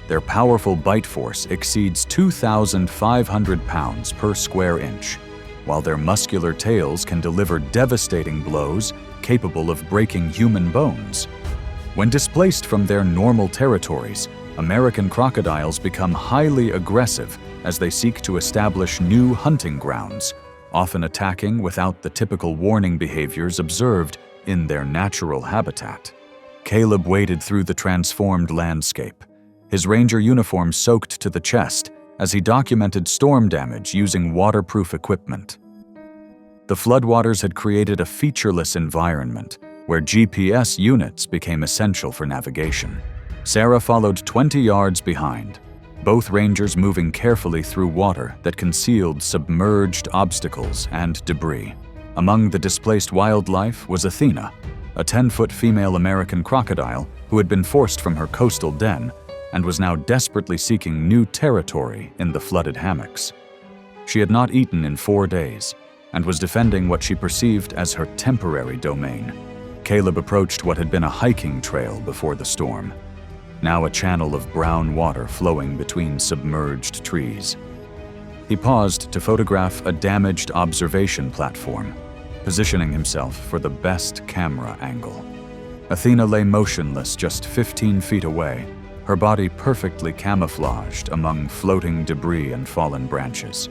Their powerful bite force exceeds 2,500 pounds per square inch, while their muscular tails can deliver devastating blows capable of breaking human bones. When displaced from their normal territories, American crocodiles become highly aggressive as they seek to establish new hunting grounds, often attacking without the typical warning behaviors observed in their natural habitat. Caleb waded through the transformed landscape, his ranger uniform soaked to the chest as he documented storm damage using waterproof equipment. The floodwaters had created a featureless environment where GPS units became essential for navigation. Sarah followed 20 yards behind, both rangers moving carefully through water that concealed submerged obstacles and debris. Among the displaced wildlife was Athena, a 10-foot female American crocodile who had been forced from her coastal den and was now desperately seeking new territory in the flooded hammocks. She had not eaten in 4 days and was defending what she perceived as her temporary domain. Caleb approached what had been a hiking trail before the storm, now a channel of brown water flowing between submerged trees. He paused to photograph a damaged observation platform, positioning himself for the best camera angle. Athena lay motionless just 15 feet away, her body perfectly camouflaged among floating debris and fallen branches.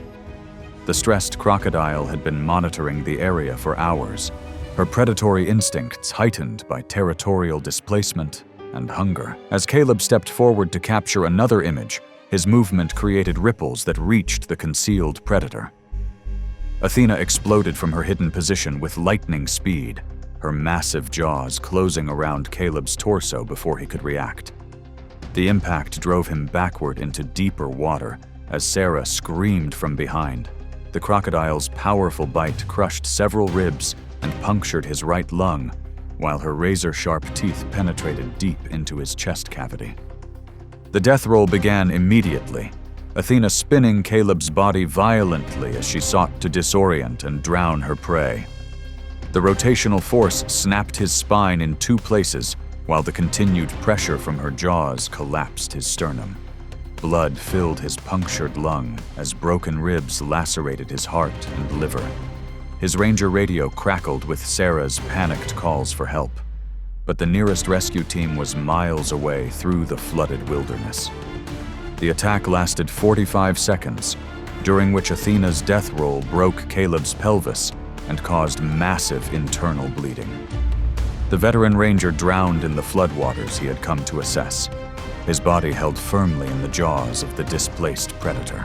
The stressed crocodile had been monitoring the area for hours, her predatory instincts heightened by territorial displacement and hunger. As Caleb stepped forward to capture another image, his movement created ripples that reached the concealed predator. Athena exploded from her hidden position with lightning speed, her massive jaws closing around Caleb's torso before he could react. The impact drove him backward into deeper water as Sarah screamed from behind. The crocodile's powerful bite crushed several ribs and punctured his right lung, while her razor-sharp teeth penetrated deep into his chest cavity. The death roll began immediately, Athena spinning Caleb's body violently as she sought to disorient and drown her prey. The rotational force snapped his spine in 2 places, while the continued pressure from her jaws collapsed his sternum. Blood filled his punctured lung as broken ribs lacerated his heart and liver. His ranger radio crackled with Sarah's panicked calls for help, but the nearest rescue team was miles away through the flooded wilderness. The attack lasted 45 seconds, during which Athena's death roll broke Caleb's pelvis and caused massive internal bleeding. The veteran ranger drowned in the floodwaters he had come to assess, his body held firmly in the jaws of the displaced predator.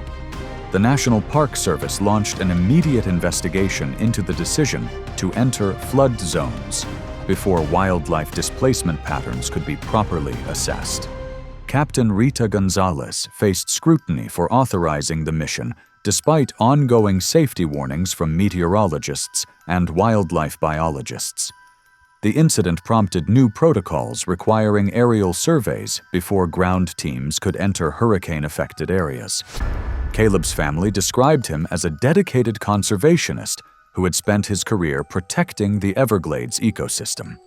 The National Park Service launched an immediate investigation into the decision to enter flood zones, before wildlife displacement patterns could be properly assessed. Captain Rita Gonzalez faced scrutiny for authorizing the mission despite ongoing safety warnings from meteorologists and wildlife biologists. The incident prompted new protocols requiring aerial surveys before ground teams could enter hurricane-affected areas. Caleb's family described him as a dedicated conservationist who had spent his career protecting the Everglades ecosystem.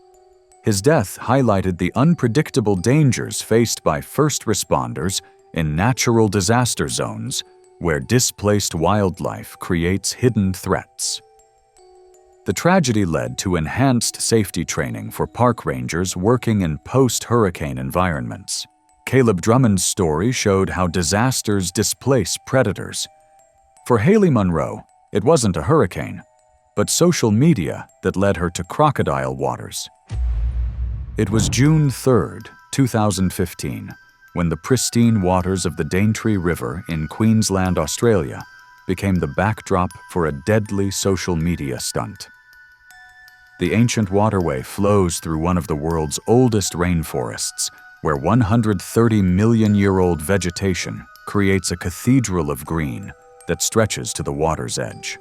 His death highlighted the unpredictable dangers faced by first responders in natural disaster zones where displaced wildlife creates hidden threats. The tragedy led to enhanced safety training for park rangers working in post-hurricane environments. Caleb Drummond's story showed how disasters displace predators. For Haley Monroe, it wasn't a hurricane, but social media that led her to crocodile waters. It was June 3, 2015, when the pristine waters of the Daintree River in Queensland, Australia, became the backdrop for a deadly social media stunt. The ancient waterway flows through one of the world's oldest rainforests, where 130-million-year-old vegetation creates a cathedral of green that stretches to the water's edge.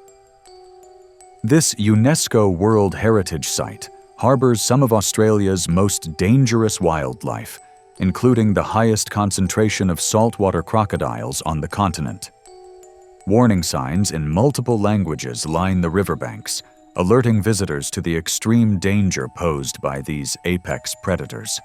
This UNESCO World Heritage Site harbors some of Australia's most dangerous wildlife, including the highest concentration of saltwater crocodiles on the continent. Warning signs in multiple languages line the riverbanks, alerting visitors to the extreme danger posed by these apex predators.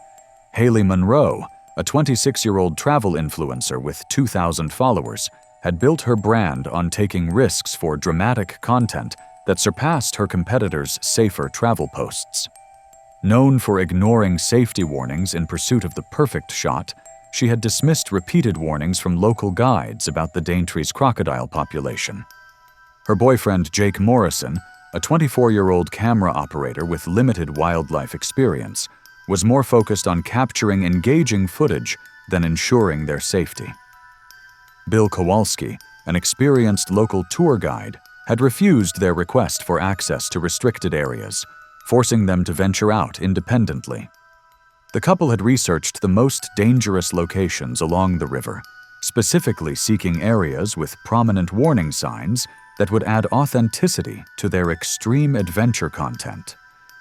Haley Monroe, a 26-year-old travel influencer with 2,000 followers, had built her brand on taking risks for dramatic content that surpassed her competitors' safer travel posts. Known for ignoring safety warnings in pursuit of the perfect shot, she had dismissed repeated warnings from local guides about the Daintree's crocodile population. Her boyfriend, Jake Morrison, a 24-year-old camera operator with limited wildlife experience, was more focused on capturing engaging footage than ensuring their safety. Bill Kowalski, an experienced local tour guide, had refused their request for access to restricted areas, forcing them to venture out independently. The couple had researched the most dangerous locations along the river, specifically seeking areas with prominent warning signs that would add authenticity to their extreme adventure content.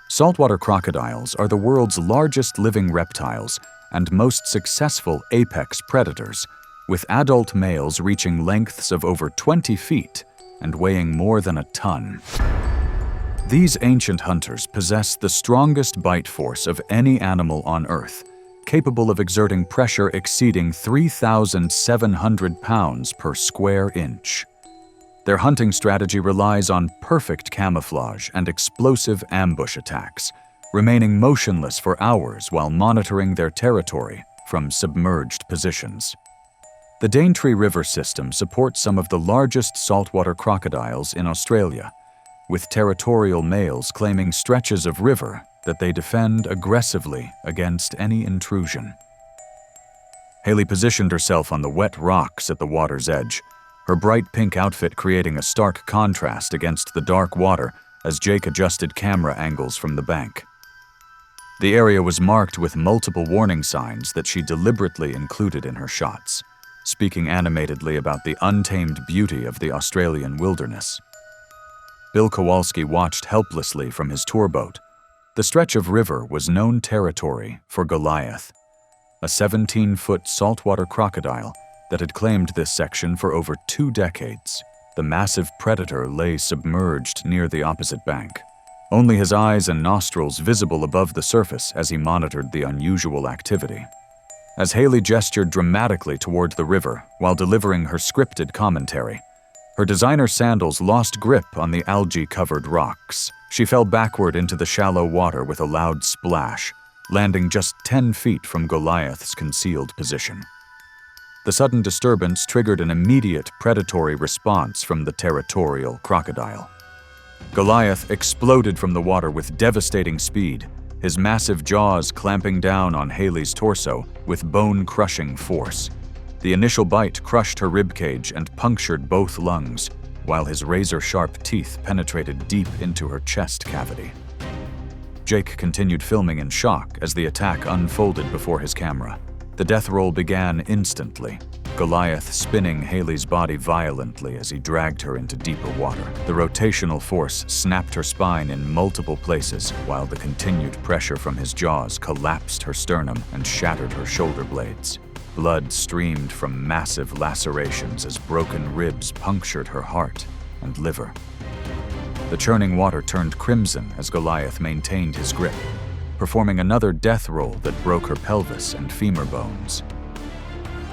Saltwater crocodiles are the world's largest living reptiles and most successful apex predators, with adult males reaching lengths of over 20 feet and weighing more than a ton. These ancient hunters possess the strongest bite force of any animal on Earth, capable of exerting pressure exceeding 3,700 pounds per square inch. Their hunting strategy relies on perfect camouflage and explosive ambush attacks, remaining motionless for hours while monitoring their territory from submerged positions. The Daintree River system supports some of the largest saltwater crocodiles in Australia, with territorial males claiming stretches of river that they defend aggressively against any intrusion. Haley positioned herself on the wet rocks at the water's edge, her bright pink outfit creating a stark contrast against the dark water as Jake adjusted camera angles from the bank. The area was marked with multiple warning signs that she deliberately included in her shots, speaking animatedly about the untamed beauty of the Australian wilderness. Bill Kowalski watched helplessly from his tour boat. The stretch of river was known territory for Goliath, a 17-foot saltwater crocodile that had claimed this section for over 2 decades. The massive predator lay submerged near the opposite bank, only his eyes and nostrils visible above the surface as he monitored the unusual activity. As Haley gestured dramatically toward the river while delivering her scripted commentary, her designer sandals lost grip on the algae-covered rocks. She fell backward into the shallow water with a loud splash, landing just 10 feet from Goliath's concealed position. The sudden disturbance triggered an immediate predatory response from the territorial crocodile. Goliath exploded from the water with devastating speed, his massive jaws clamping down on Haley's torso with bone-crushing force. The initial bite crushed her ribcage and punctured both lungs, while his razor-sharp teeth penetrated deep into her chest cavity. Jake continued filming in shock as the attack unfolded before his camera. The death roll began instantly, Goliath spinning Haley's body violently as he dragged her into deeper water. The rotational force snapped her spine in multiple places, while the continued pressure from his jaws collapsed her sternum and shattered her shoulder blades. Blood streamed from massive lacerations as broken ribs punctured her heart and liver. The churning water turned crimson as Goliath maintained his grip, performing another death roll that broke her pelvis and femur bones.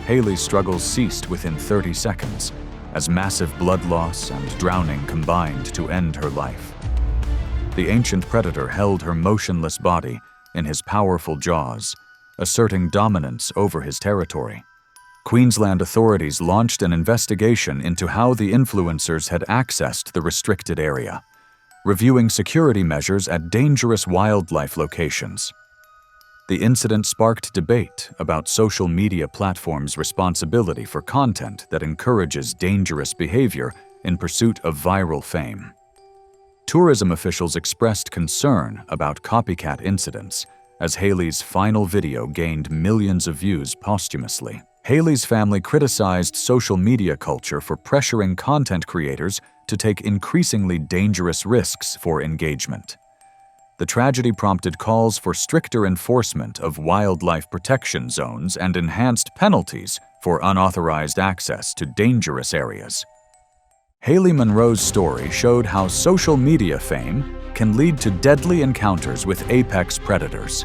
Haley's struggles ceased within 30 seconds, as massive blood loss and drowning combined to end her life. The ancient predator held her motionless body in his powerful jaws, asserting dominance over his territory. Queensland authorities launched an investigation into how the influencers had accessed the restricted area, reviewing security measures at dangerous wildlife locations. The incident sparked debate about social media platforms' responsibility for content that encourages dangerous behavior in pursuit of viral fame. Tourism officials expressed concern about copycat incidents, as Haley's final video gained millions of views posthumously. Haley's family criticized social media culture for pressuring content creators to take increasingly dangerous risks for engagement. The tragedy prompted calls for stricter enforcement of wildlife protection zones and enhanced penalties for unauthorized access to dangerous areas. Haley Monroe's story showed how social media fame can lead to deadly encounters with apex predators.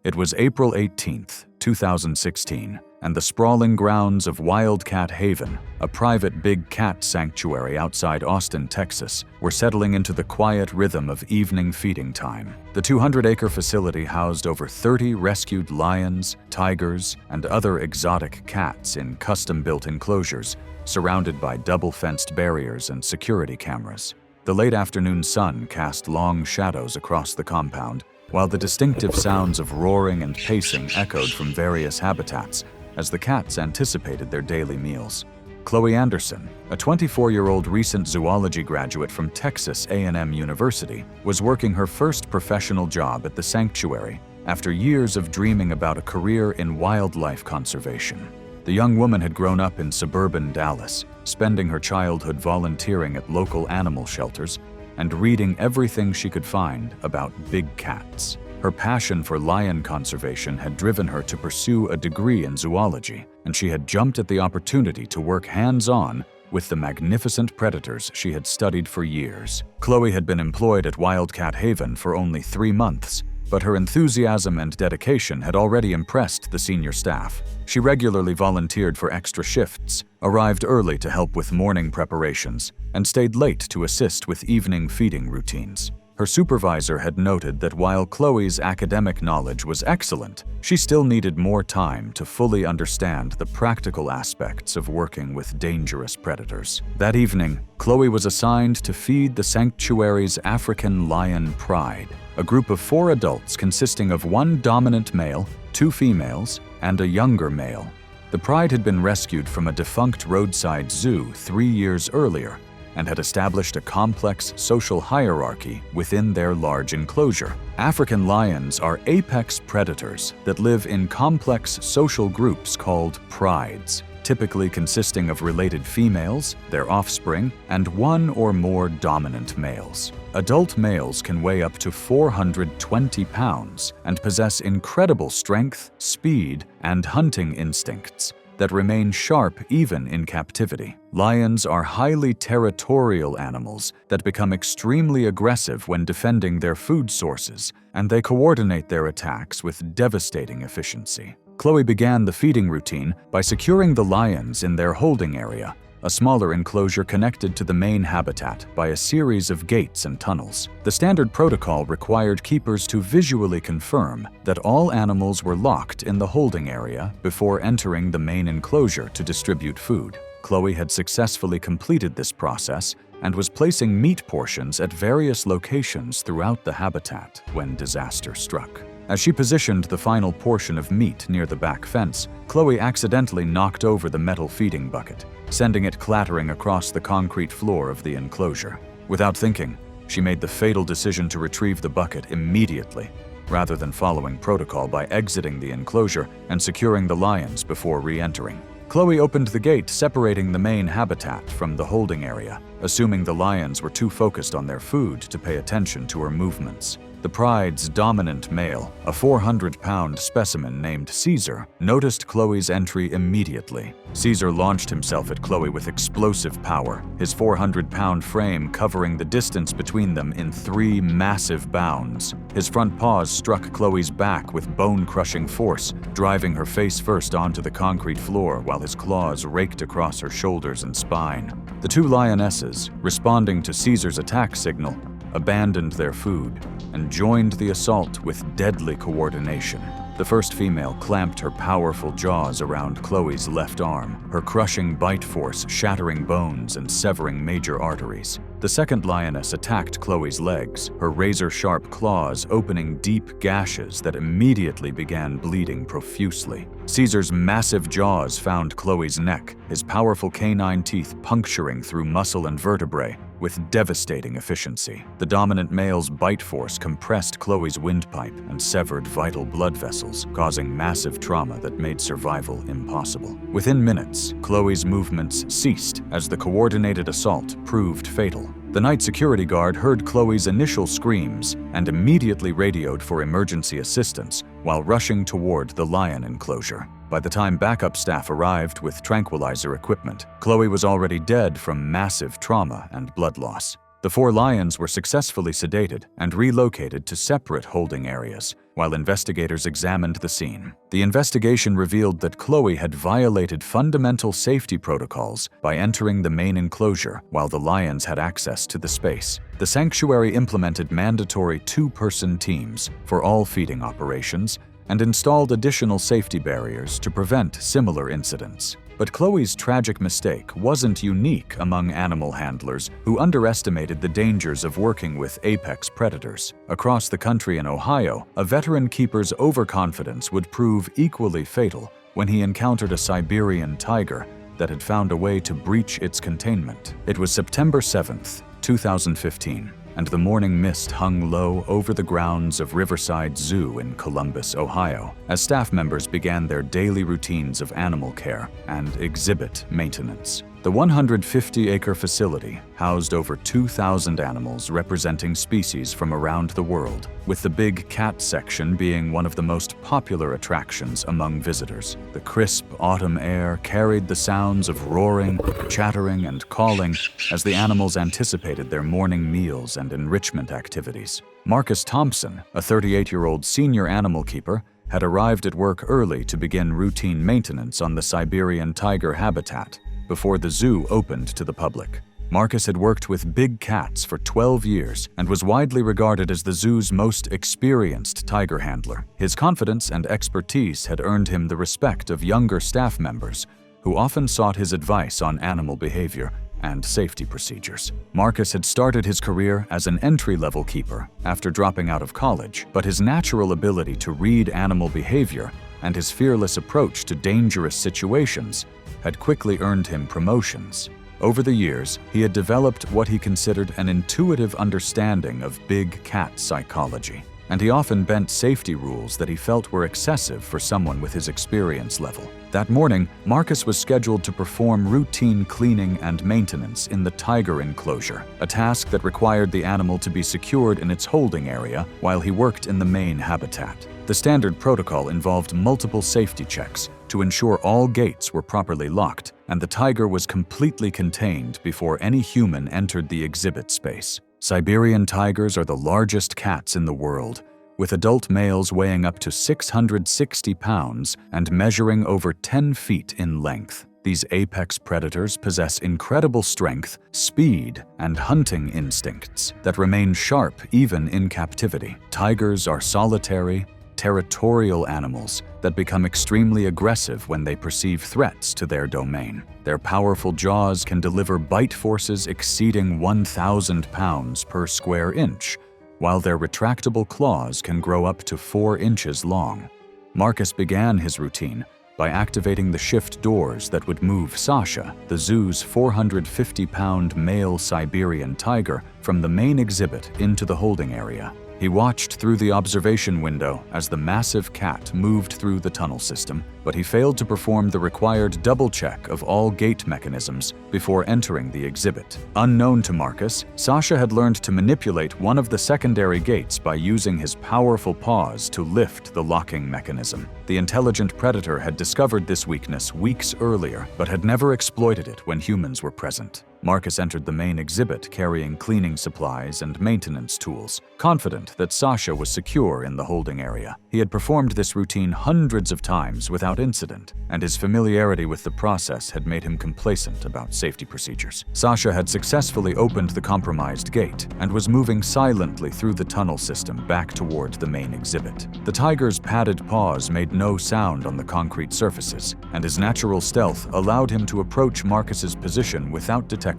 It was April 18, 2016, and the sprawling grounds of Wildcat Haven, a private big cat sanctuary outside Austin, Texas, were settling into the quiet rhythm of evening feeding time. The 200-acre facility housed over 30 rescued lions, tigers, and other exotic cats in custom-built enclosures, surrounded by double-fenced barriers and security cameras. The late afternoon sun cast long shadows across the compound, while the distinctive sounds of roaring and pacing echoed from various habitats as the cats anticipated their daily meals. Chloe Anderson, a 24-year-old recent zoology graduate from Texas A&M University, was working her first professional job at the sanctuary after years of dreaming about a career in wildlife conservation. The young woman had grown up in suburban Dallas, spending her childhood volunteering at local animal shelters and reading everything she could find about big cats. Her passion for lion conservation had driven her to pursue a degree in zoology, and she had jumped at the opportunity to work hands-on with the magnificent predators she had studied for years. Chloe had been employed at Wildcat Haven for only 3 months, but her enthusiasm and dedication had already impressed the senior staff. She regularly volunteered for extra shifts, arrived early to help with morning preparations, and stayed late to assist with evening feeding routines. Her supervisor had noted that while Chloe's academic knowledge was excellent, she still needed more time to fully understand the practical aspects of working with dangerous predators. That evening, Chloe was assigned to feed the sanctuary's African lion pride, a group of 4 adults consisting of 1 dominant male, 2 females, and a younger male. The pride had been rescued from a defunct roadside zoo 3 years earlier and had established a complex social hierarchy within their large enclosure. African lions are apex predators that live in complex social groups called prides, typically consisting of related females, their offspring, and 1 or more dominant males. Adult males can weigh up to 420 pounds and possess incredible strength, speed, and hunting instincts that remain sharp even in captivity. Lions are highly territorial animals that become extremely aggressive when defending their food sources, and they coordinate their attacks with devastating efficiency. Chloe began the feeding routine by securing the lions in their holding area, a smaller enclosure connected to the main habitat by a series of gates and tunnels. The standard protocol required keepers to visually confirm that all animals were locked in the holding area before entering the main enclosure to distribute food. Chloe had successfully completed this process and was placing meat portions at various locations throughout the habitat when disaster struck. As she positioned the final portion of meat near the back fence, Chloe accidentally knocked over the metal feeding bucket, sending it clattering across the concrete floor of the enclosure. Without thinking, she made the fatal decision to retrieve the bucket immediately, rather than following protocol by exiting the enclosure and securing the lions before re-entering. Chloe opened the gate separating the main habitat from the holding area, assuming the lions were too focused on their food to pay attention to her movements. The pride's dominant male, a 400-pound specimen named Caesar, noticed Chloe's entry immediately. Caesar launched himself at Chloe with explosive power, his 400-pound frame covering the distance between them in 3 massive bounds. His front paws struck Chloe's back with bone-crushing force, driving her face first onto the concrete floor while his claws raked across her shoulders and spine. The 2 lionesses, responding to Caesar's attack signal, abandoned their food and joined the assault with deadly coordination. The first female clamped her powerful jaws around Chloe's left arm, her crushing bite force shattering bones and severing major arteries. The second lioness attacked Chloe's legs, her razor-sharp claws opening deep gashes that immediately began bleeding profusely. Caesar's massive jaws found Chloe's neck, his powerful canine teeth puncturing through muscle and vertebrae with devastating efficiency. The dominant male's bite force compressed Chloe's windpipe and severed vital blood vessels, causing massive trauma that made survival impossible. Within minutes, Chloe's movements ceased as the coordinated assault proved fatal. The night security guard heard Chloe's initial screams and immediately radioed for emergency assistance while rushing toward the lion enclosure. By the time backup staff arrived with tranquilizer equipment, Chloe was already dead from massive trauma and blood loss. The 4 lions were successfully sedated and relocated to separate holding areas, while investigators examined the scene. The investigation revealed that Chloe had violated fundamental safety protocols by entering the main enclosure while the lions had access to the space. The sanctuary implemented mandatory 2-person teams for all feeding operations and installed additional safety barriers to prevent similar incidents. But Chloe's tragic mistake wasn't unique among animal handlers who underestimated the dangers of working with apex predators. Across the country in Ohio, a veteran keeper's overconfidence would prove equally fatal when he encountered a Siberian tiger that had found a way to breach its containment. It was September 7th, 2015. And the morning mist hung low over the grounds of Riverside Zoo in Columbus, Ohio, as staff members began their daily routines of animal care and exhibit maintenance. The 150-acre facility housed over 2,000 animals representing species from around the world, with the big cat section being one of the most popular attractions among visitors. The crisp autumn air carried the sounds of roaring, chattering, and calling as the animals anticipated their morning meals and enrichment activities. Marcus Thompson, a 38-year-old senior animal keeper, had arrived at work early to begin routine maintenance on the Siberian tiger habitat before the zoo opened to the public. Marcus had worked with big cats for 12 years and was widely regarded as the zoo's most experienced tiger handler. His confidence and expertise had earned him the respect of younger staff members, who often sought his advice on animal behavior and safety procedures. Marcus had started his career as an entry-level keeper after dropping out of college, but his natural ability to read animal behavior and his fearless approach to dangerous situations had quickly earned him promotions. Over the years, he had developed what he considered an intuitive understanding of big cat psychology, and he often bent safety rules that he felt were excessive for someone with his experience level. That morning, Marcus was scheduled to perform routine cleaning and maintenance in the tiger enclosure, a task that required the animal to be secured in its holding area while he worked in the main habitat. The standard protocol involved multiple safety checks to ensure all gates were properly locked and the tiger was completely contained before any human entered the exhibit space. Siberian tigers are the largest cats in the world, with adult males weighing up to 660 pounds and measuring over 10 feet in length. These apex predators possess incredible strength, speed, and hunting instincts that remain sharp even in captivity. Tigers are solitary, territorial animals that become extremely aggressive when they perceive threats to their domain. Their powerful jaws can deliver bite forces exceeding 1,000 pounds per square inch, while their retractable claws can grow up to 4 inches long. Marcus began his routine by activating the shift doors that would move Sasha, the zoo's 450-pound male Siberian tiger, from the main exhibit into the holding area. He watched through the observation window as the massive cat moved through the tunnel system, but he failed to perform the required double-check of all gate mechanisms before entering the exhibit. Unknown to Marcus, Sasha had learned to manipulate one of the secondary gates by using his powerful paws to lift the locking mechanism. The intelligent predator had discovered this weakness weeks earlier, but had never exploited it when humans were present. Marcus entered the main exhibit carrying cleaning supplies and maintenance tools, confident that Sasha was secure in the holding area. He had performed this routine hundreds of times without incident, and his familiarity with the process had made him complacent about safety procedures. Sasha had successfully opened the compromised gate and was moving silently through the tunnel system back toward the main exhibit. The tiger's padded paws made no sound on the concrete surfaces, and his natural stealth allowed him to approach Marcus's position without detection.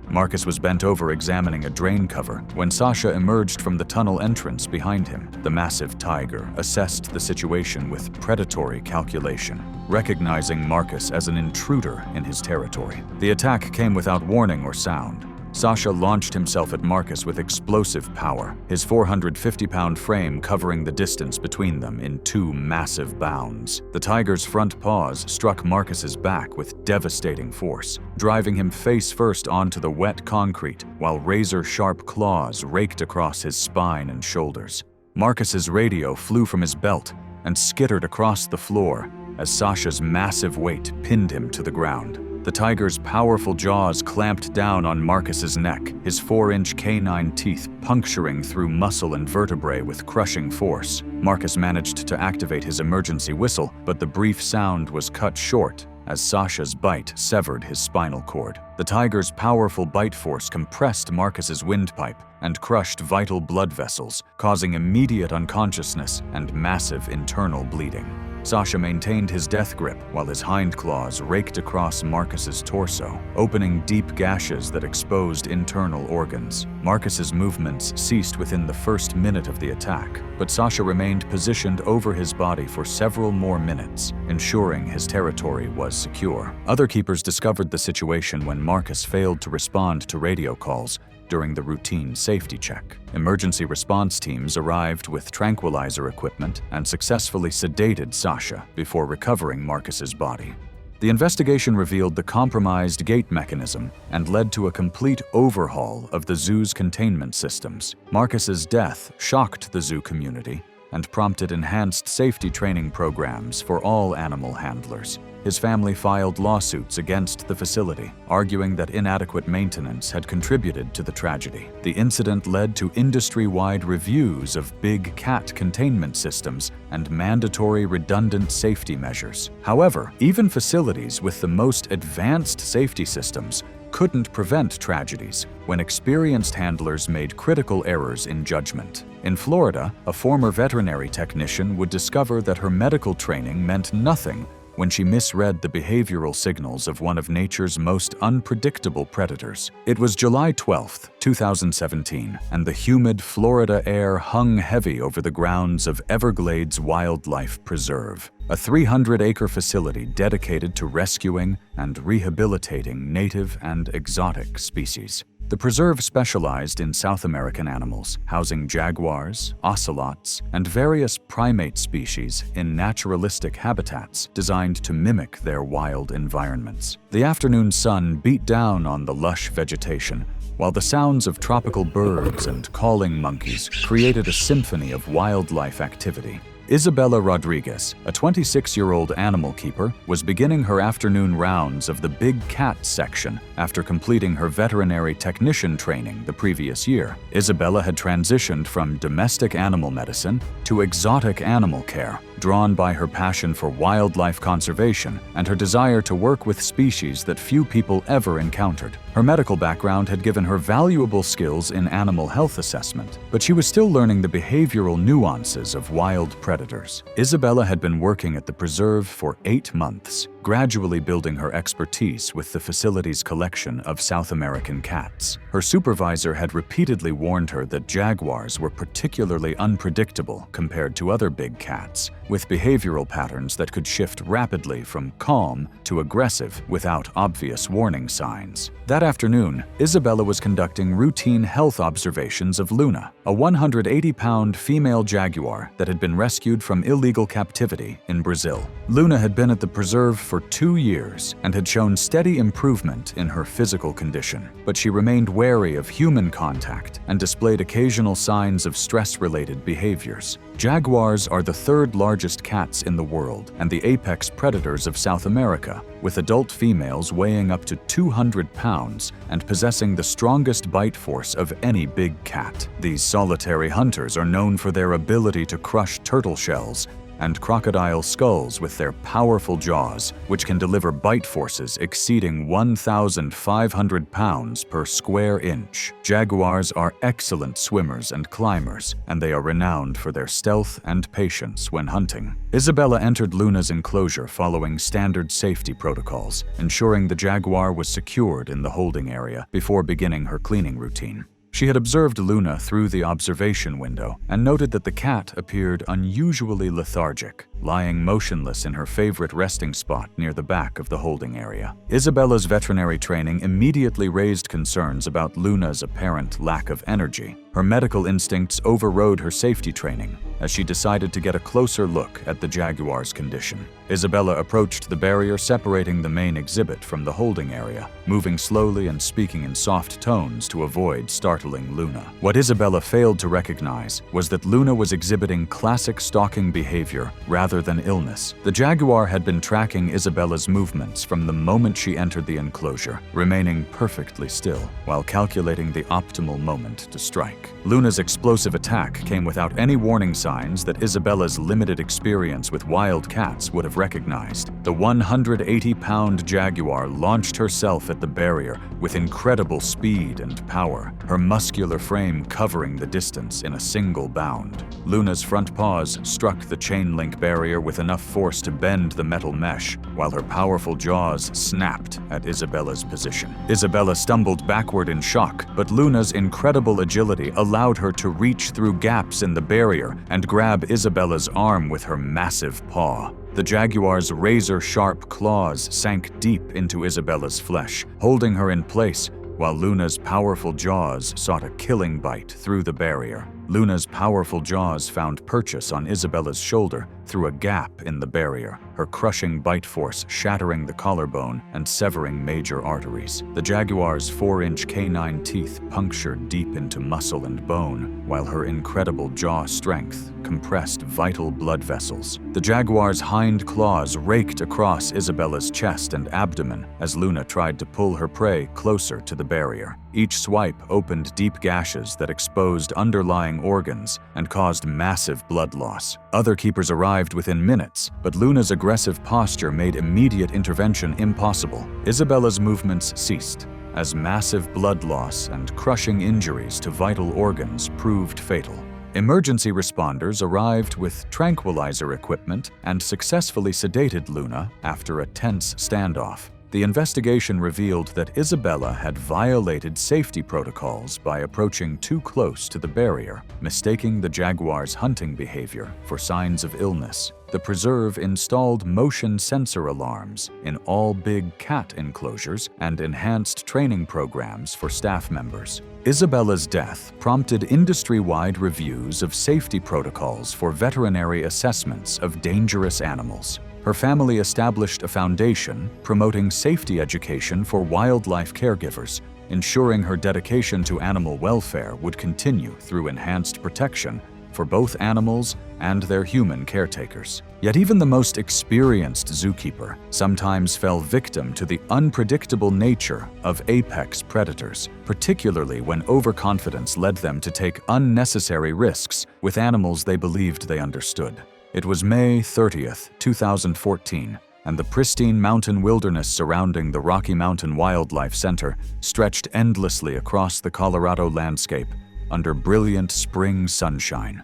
Marcus was bent over examining a drain cover when Sasha emerged from the tunnel entrance behind him. The massive tiger assessed the situation with predatory calculation, recognizing Marcus as an intruder in his territory. The attack came without warning or sound. Sasha launched himself at Marcus with explosive power, his 450-pound frame covering the distance between them in 2 massive bounds. The tiger's front paws struck Marcus's back with devastating force, driving him face-first onto the wet concrete, while razor-sharp claws raked across his spine and shoulders. Marcus's radio flew from his belt and skittered across the floor as Sasha's massive weight pinned him to the ground. The tiger's powerful jaws clamped down on Marcus's neck, his 4-inch canine teeth puncturing through muscle and vertebrae with crushing force. Marcus managed to activate his emergency whistle, but the brief sound was cut short as Sasha's bite severed his spinal cord. The tiger's powerful bite force compressed Marcus's windpipe and crushed vital blood vessels, causing immediate unconsciousness and massive internal bleeding. Sasha maintained his death grip while his hind claws raked across Marcus's torso, opening deep gashes that exposed internal organs. Marcus's movements ceased within the first minute of the attack, but Sasha remained positioned over his body for several more minutes, ensuring his territory was secure. Other keepers discovered the situation when Marcus failed to respond to radio calls during the routine safety check. Emergency response teams arrived with tranquilizer equipment and successfully sedated Sasha before recovering Marcus's body. The investigation revealed the compromised gate mechanism and led to a complete overhaul of the zoo's containment systems. Marcus's death shocked the zoo community and prompted enhanced safety training programs for all animal handlers. His family filed lawsuits against the facility, arguing that inadequate maintenance had contributed to the tragedy. The incident led to industry-wide reviews of big cat containment systems and mandatory redundant safety measures. However, even facilities with the most advanced safety systems couldn't prevent tragedies when experienced handlers made critical errors in judgment. In Florida, a former veterinary technician would discover that her medical training meant nothing when she misread the behavioral signals of one of nature's most unpredictable predators. It was July 12, 2017, and the humid Florida air hung heavy over the grounds of Everglades Wildlife Preserve, a 300-acre facility dedicated to rescuing and rehabilitating native and exotic species. The preserve specialized in South American animals, housing jaguars, ocelots, and various primate species in naturalistic habitats designed to mimic their wild environments. The afternoon sun beat down on the lush vegetation, while the sounds of tropical birds and calling monkeys created a symphony of wildlife activity. Isabella Rodriguez, a 26-year-old animal keeper, was beginning her afternoon rounds of the big cat section after completing her veterinary technician training the previous year. Isabella had transitioned from domestic animal medicine to exotic animal care, drawn by her passion for wildlife conservation and her desire to work with species that few people ever encountered. Her medical background had given her valuable skills in animal health assessment, but she was still learning the behavioral nuances of wild predators. Isabella had been working at the preserve for 8 months, gradually building her expertise with the facility's collection of South American cats. Her supervisor had repeatedly warned her that jaguars were particularly unpredictable compared to other big cats, with behavioral patterns that could shift rapidly from calm to aggressive without obvious warning signs. That afternoon, Isabella was conducting routine health observations of Luna, a 180-pound female jaguar that had been rescued from illegal captivity in Brazil. Luna had been at the preserve for 2 years and had shown steady improvement in her physical condition, but she remained wary of human contact and displayed occasional signs of stress-related behaviors. Jaguars are the third largest cats in the world and the apex predators of South America, with adult females weighing up to 200 pounds and possessing the strongest bite force of any big cat. These solitary hunters are known for their ability to crush turtle shells and crocodile skulls with their powerful jaws, which can deliver bite forces exceeding 1,500 pounds per square inch. Jaguars are excellent swimmers and climbers, and they are renowned for their stealth and patience when hunting. Isabella entered Luna's enclosure following standard safety protocols, ensuring the jaguar was secured in the holding area before beginning her cleaning routine. She had observed Luna through the observation window and noted that the cat appeared unusually lethargic, lying motionless in her favorite resting spot near the back of the holding area. Isabella's veterinary training immediately raised concerns about Luna's apparent lack of energy. Her medical instincts overrode her safety training as she decided to get a closer look at the jaguar's condition. Isabella approached the barrier separating the main exhibit from the holding area, moving slowly and speaking in soft tones to avoid startling Luna. What Isabella failed to recognize was that Luna was exhibiting classic stalking behavior rather than illness. The jaguar had been tracking Isabella's movements from the moment she entered the enclosure, remaining perfectly still while calculating the optimal moment to strike. Luna's explosive attack came without any warning signs that Isabella's limited experience with wild cats would have recognized. The 180-pound jaguar launched herself at the barrier with incredible speed and power, her muscular frame covering the distance in a single bound. Luna's front paws struck the chain-link barrier with enough force to bend the metal mesh, while her powerful jaws snapped at Isabella's position. Isabella stumbled backward in shock, but Luna's incredible agility allowed her to reach through gaps in the barrier and grab Isabella's arm with her massive paw. The jaguar's razor-sharp claws sank deep into Isabella's flesh, holding her in place, while Luna's powerful jaws sought a killing bite through the barrier. Luna's powerful jaws found purchase on Isabella's shoulder through a gap in the barrier, her crushing bite force shattering the collarbone and severing major arteries. The jaguar's 4-inch canine teeth punctured deep into muscle and bone, while her incredible jaw strength compressed vital blood vessels. The jaguar's hind claws raked across Isabella's chest and abdomen as Luna tried to pull her prey closer to the barrier. Each swipe opened deep gashes that exposed underlying organs and caused massive blood loss. Other keepers arrived within minutes, but Luna's aggressive posture made immediate intervention impossible. Isabella's movements ceased, as massive blood loss and crushing injuries to vital organs proved fatal. Emergency responders arrived with tranquilizer equipment and successfully sedated Luna after a tense standoff. The investigation revealed that Isabella had violated safety protocols by approaching too close to the barrier, mistaking the jaguar's hunting behavior for signs of illness. The preserve installed motion sensor alarms in all big cat enclosures and enhanced training programs for staff members. Isabella's death prompted industry-wide reviews of safety protocols for veterinary assessments of dangerous animals. Her family established a foundation promoting safety education for wildlife caregivers, ensuring her dedication to animal welfare would continue through enhanced protection for both animals and their human caretakers. Yet even the most experienced zookeeper sometimes fell victim to the unpredictable nature of apex predators, particularly when overconfidence led them to take unnecessary risks with animals they believed they understood. It was May 30th, 2014, and the pristine mountain wilderness surrounding the Rocky Mountain Wildlife Center stretched endlessly across the Colorado landscape under brilliant spring sunshine.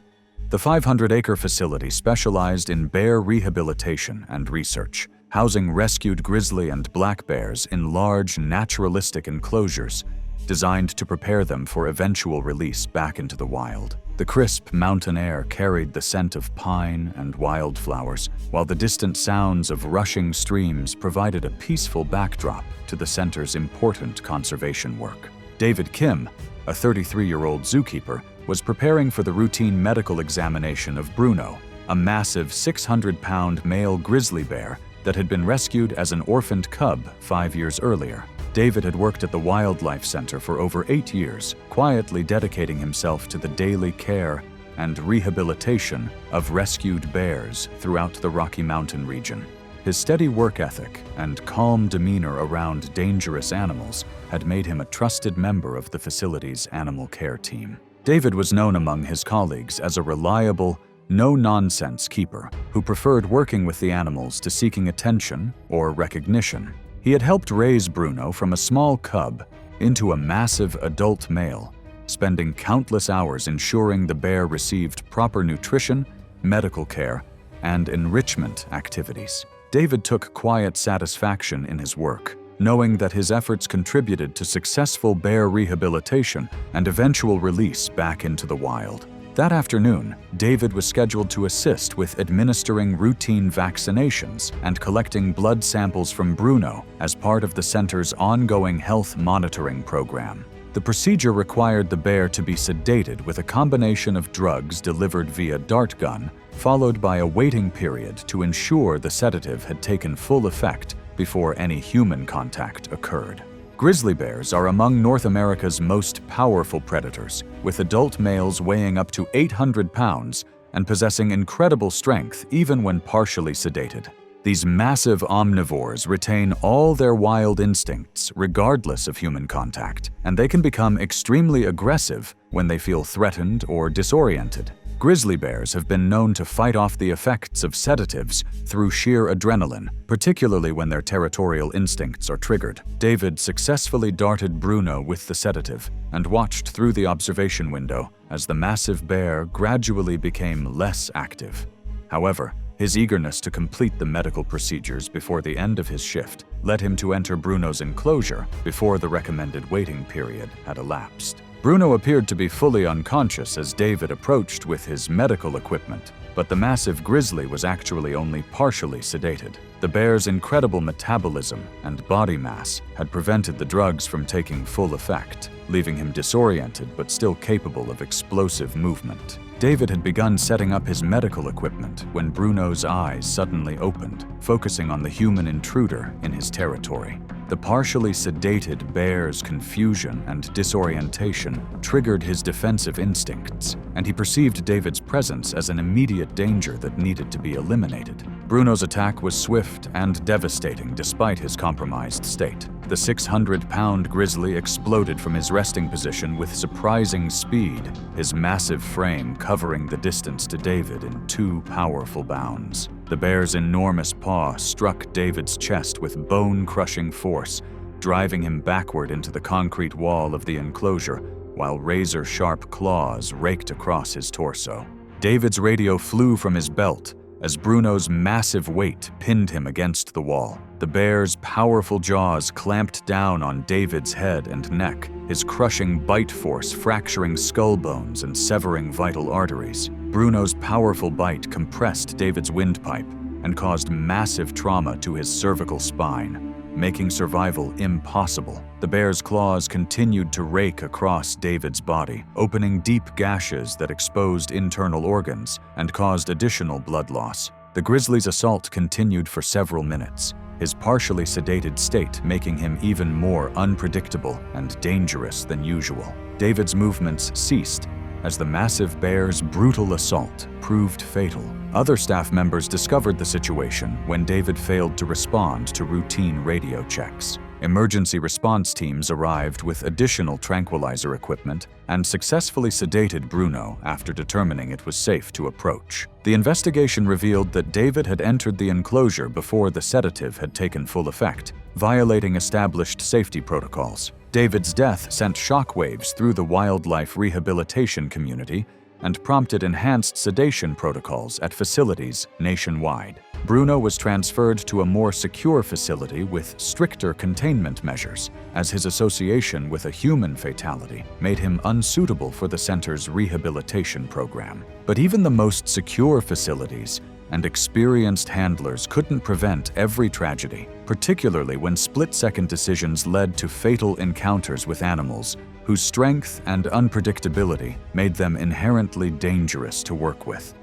The 500-acre facility specialized in bear rehabilitation and research, housing rescued grizzly and black bears in large, naturalistic enclosures designed to prepare them for eventual release back into the wild. The crisp mountain air carried the scent of pine and wildflowers, while the distant sounds of rushing streams provided a peaceful backdrop to the center's important conservation work. David Kim, a 33-year-old zookeeper, was preparing for the routine medical examination of Bruno, a massive 600-pound male grizzly bear that had been rescued as an orphaned cub 5 years earlier. David had worked at the Wildlife Center for over 8 years, quietly dedicating himself to the daily care and rehabilitation of rescued bears throughout the Rocky Mountain region. His steady work ethic and calm demeanor around dangerous animals had made him a trusted member of the facility's animal care team. David was known among his colleagues as a reliable, no-nonsense keeper who preferred working with the animals to seeking attention or recognition. He had helped raise Bruno from a small cub into a massive adult male, spending countless hours ensuring the bear received proper nutrition, medical care, and enrichment activities. David took quiet satisfaction in his work, knowing that his efforts contributed to successful bear rehabilitation and eventual release back into the wild. That afternoon, David was scheduled to assist with administering routine vaccinations and collecting blood samples from Bruno as part of the center's ongoing health monitoring program. The procedure required the bear to be sedated with a combination of drugs delivered via dart gun, followed by a waiting period to ensure the sedative had taken full effect before any human contact occurred. Grizzly bears are among North America's most powerful predators, with adult males weighing up to 800 pounds and possessing incredible strength even when partially sedated. These massive omnivores retain all their wild instincts regardless of human contact, and they can become extremely aggressive when they feel threatened or disoriented. Grizzly bears have been known to fight off the effects of sedatives through sheer adrenaline, particularly when their territorial instincts are triggered. David successfully darted Bruno with the sedative and watched through the observation window as the massive bear gradually became less active. However, his eagerness to complete the medical procedures before the end of his shift led him to enter Bruno's enclosure before the recommended waiting period had elapsed. Bruno appeared to be fully unconscious as David approached with his medical equipment, but the massive grizzly was actually only partially sedated. The bear's incredible metabolism and body mass had prevented the drugs from taking full effect, leaving him disoriented but still capable of explosive movement. David had begun setting up his medical equipment when Bruno's eyes suddenly opened, focusing on the human intruder in his territory. The partially sedated bear's confusion and disorientation triggered his defensive instincts, and he perceived David's presence as an immediate danger that needed to be eliminated. Bruno's attack was swift and devastating despite his compromised state. The 600-pound grizzly exploded from his resting position with surprising speed, his massive frame covering the distance to David in 2 powerful bounds. The bear's enormous paw struck David's chest with bone-crushing force, driving him backward into the concrete wall of the enclosure, while razor-sharp claws raked across his torso. David's radio flew from his belt as Bruno's massive weight pinned him against the wall. The bear's powerful jaws clamped down on David's head and neck, his crushing bite force fracturing skull bones and severing vital arteries. Bruno's powerful bite compressed David's windpipe and caused massive trauma to his cervical spine, making survival impossible. The bear's claws continued to rake across David's body, opening deep gashes that exposed internal organs and caused additional blood loss. The grizzly's assault continued for several minutes, his partially sedated state making him even more unpredictable and dangerous than usual. David's movements ceased as the massive bear's brutal assault proved fatal. Other staff members discovered the situation when David failed to respond to routine radio checks. Emergency response teams arrived with additional tranquilizer equipment and successfully sedated Bruno after determining it was safe to approach. The investigation revealed that David had entered the enclosure before the sedative had taken full effect, violating established safety protocols. David's death sent shockwaves through the wildlife rehabilitation community and prompted enhanced sedation protocols at facilities nationwide. Bruno was transferred to a more secure facility with stricter containment measures, as his association with a human fatality made him unsuitable for the center's rehabilitation program. But even the most secure facilities and experienced handlers couldn't prevent every tragedy, particularly when split-second decisions led to fatal encounters with animals whose strength and unpredictability made them inherently dangerous to work with.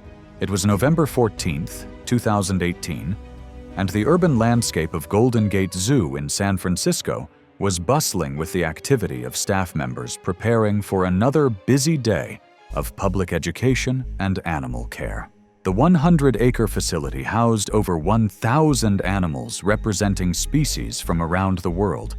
It was November 14th, 2018, and the urban landscape of Golden Gate Zoo in San Francisco was bustling with the activity of staff members preparing for another busy day of public education and animal care. The 100-acre facility housed over 1,000 animals representing species from around the world,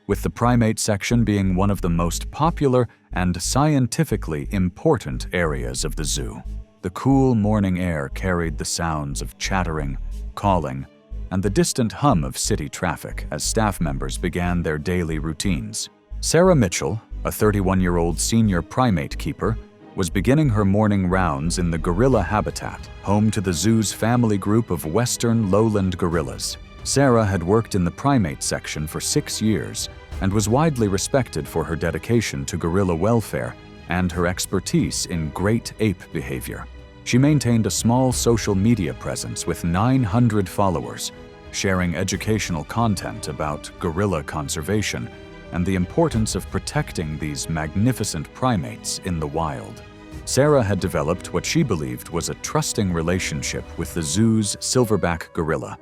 with the primate section being one of the most popular and scientifically important areas of the zoo. The cool morning air carried the sounds of chattering, calling, and the distant hum of city traffic as staff members began their daily routines. Sarah Mitchell, a 31-year-old senior primate keeper, was beginning her morning rounds in the gorilla habitat, home to the zoo's family group of western lowland gorillas. Sarah had worked in the primate section for 6 years and was widely respected for her dedication to gorilla welfare and her expertise in great ape behavior. She maintained a small social media presence with 900 followers, sharing educational content about gorilla conservation and the importance of protecting these magnificent primates in the wild. Sarah had developed what she believed was a trusting relationship with the zoo's silverback gorilla,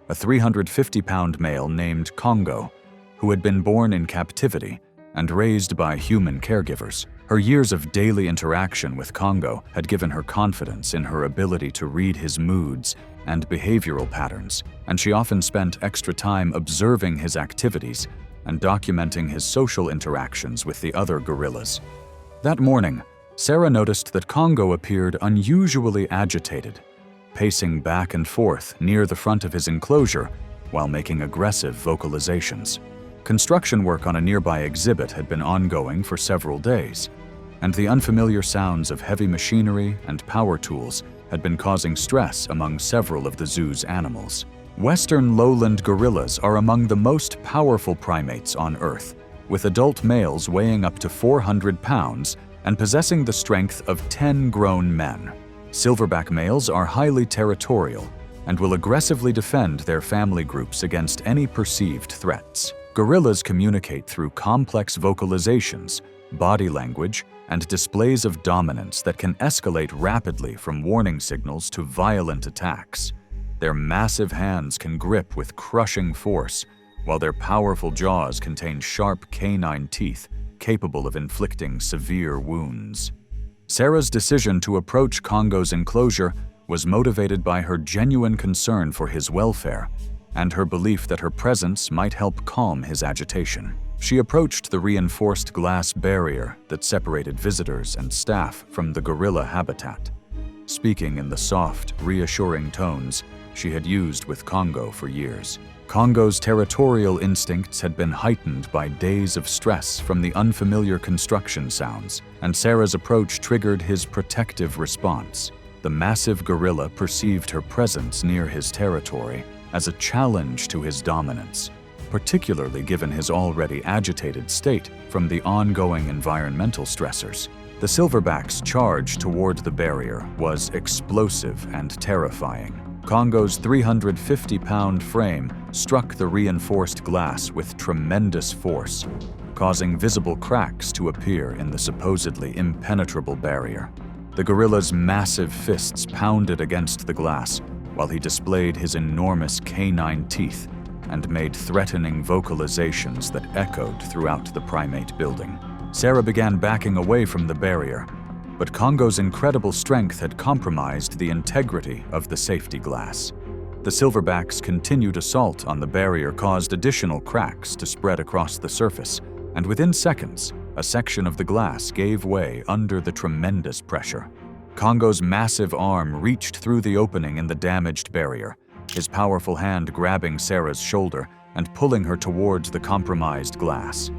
a 350-pound male named Congo, who had been born in captivity and raised by human caregivers. Her years of daily interaction with Congo had given her confidence in her ability to read his moods and behavioral patterns, and she often spent extra time observing his activities and documenting his social interactions with the other gorillas. That morning, Sarah noticed that Congo appeared unusually agitated, pacing back and forth near the front of his enclosure while making aggressive vocalizations. Construction work on a nearby exhibit had been ongoing for several days, and the unfamiliar sounds of heavy machinery and power tools had been causing stress among several of the zoo's animals. Western lowland gorillas are among the most powerful primates on Earth, with adult males weighing up to 400 pounds and possessing the strength of 10 grown men. Silverback males are highly territorial and will aggressively defend their family groups against any perceived threats. Gorillas communicate through complex vocalizations, body language, and displays of dominance that can escalate rapidly from warning signals to violent attacks. Their massive hands can grip with crushing force, while their powerful jaws contain sharp canine teeth capable of inflicting severe wounds. Sarah's decision to approach Congo's enclosure was motivated by her genuine concern for his welfare and her belief that her presence might help calm his agitation. She approached the reinforced glass barrier that separated visitors and staff from the gorilla habitat, speaking in the soft, reassuring tones she had used with Congo for years. Congo's territorial instincts had been heightened by days of stress from the unfamiliar construction sounds, and Sarah's approach triggered his protective response. The massive gorilla perceived her presence near his territory as a challenge to his dominance, particularly given his already agitated state from the ongoing environmental stressors. The silverback's charge toward the barrier was explosive and terrifying. Congo's 350-pound frame struck the reinforced glass with tremendous force, causing visible cracks to appear in the supposedly impenetrable barrier. The gorilla's massive fists pounded against the glass while he displayed his enormous canine teeth and made threatening vocalizations that echoed throughout the primate building. Sarah began backing away from the barrier, but Congo's incredible strength had compromised the integrity of the safety glass. The silverback's continued assault on the barrier caused additional cracks to spread across the surface, and within seconds, a section of the glass gave way under the tremendous pressure. Congo's massive arm reached through the opening in the damaged barrier, his powerful hand grabbing Sarah's shoulder and pulling her towards the compromised glass.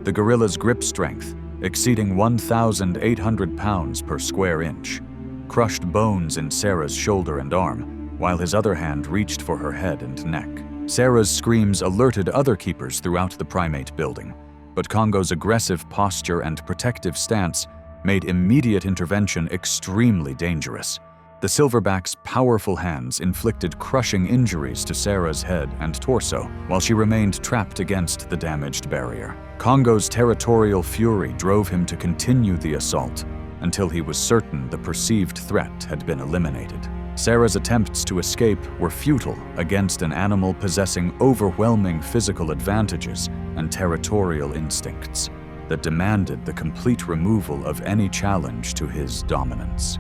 The gorilla's grip strength, exceeding 1,800 pounds per square inch, crushed bones in Sarah's shoulder and arm, while his other hand reached for her head and neck. Sarah's screams alerted other keepers throughout the primate building, but Congo's aggressive posture and protective stance made immediate intervention extremely dangerous. The silverback's powerful hands inflicted crushing injuries to Sarah's head and torso, while she remained trapped against the damaged barrier. Congo's territorial fury drove him to continue the assault until he was certain the perceived threat had been eliminated. Sarah's attempts to escape were futile against an animal possessing overwhelming physical advantages and territorial instincts that demanded the complete removal of any challenge to his dominance.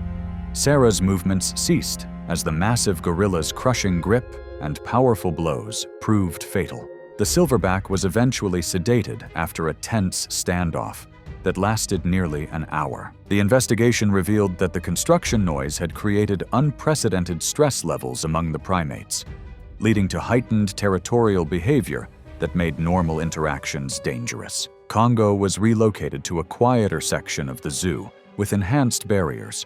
Sarah's movements ceased as the massive gorilla's crushing grip and powerful blows proved fatal. The silverback was eventually sedated after a tense standoff that lasted nearly an hour. The investigation revealed that the construction noise had created unprecedented stress levels among the primates, leading to heightened territorial behavior that made normal interactions dangerous. Congo was relocated to a quieter section of the zoo with enhanced barriers,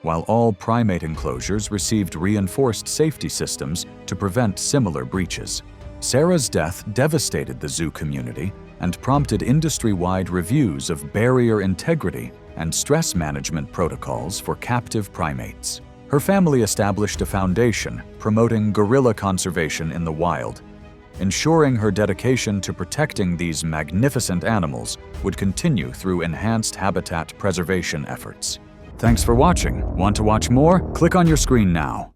while all primate enclosures received reinforced safety systems to prevent similar breaches. Sarah's death devastated the zoo community and prompted industry-wide reviews of barrier integrity and stress management protocols for captive primates. Her family established a foundation promoting gorilla conservation in the wild, ensuring her dedication to protecting these magnificent animals would continue through enhanced habitat preservation efforts. Thanks for watching. Want to watch more? Click on your screen now.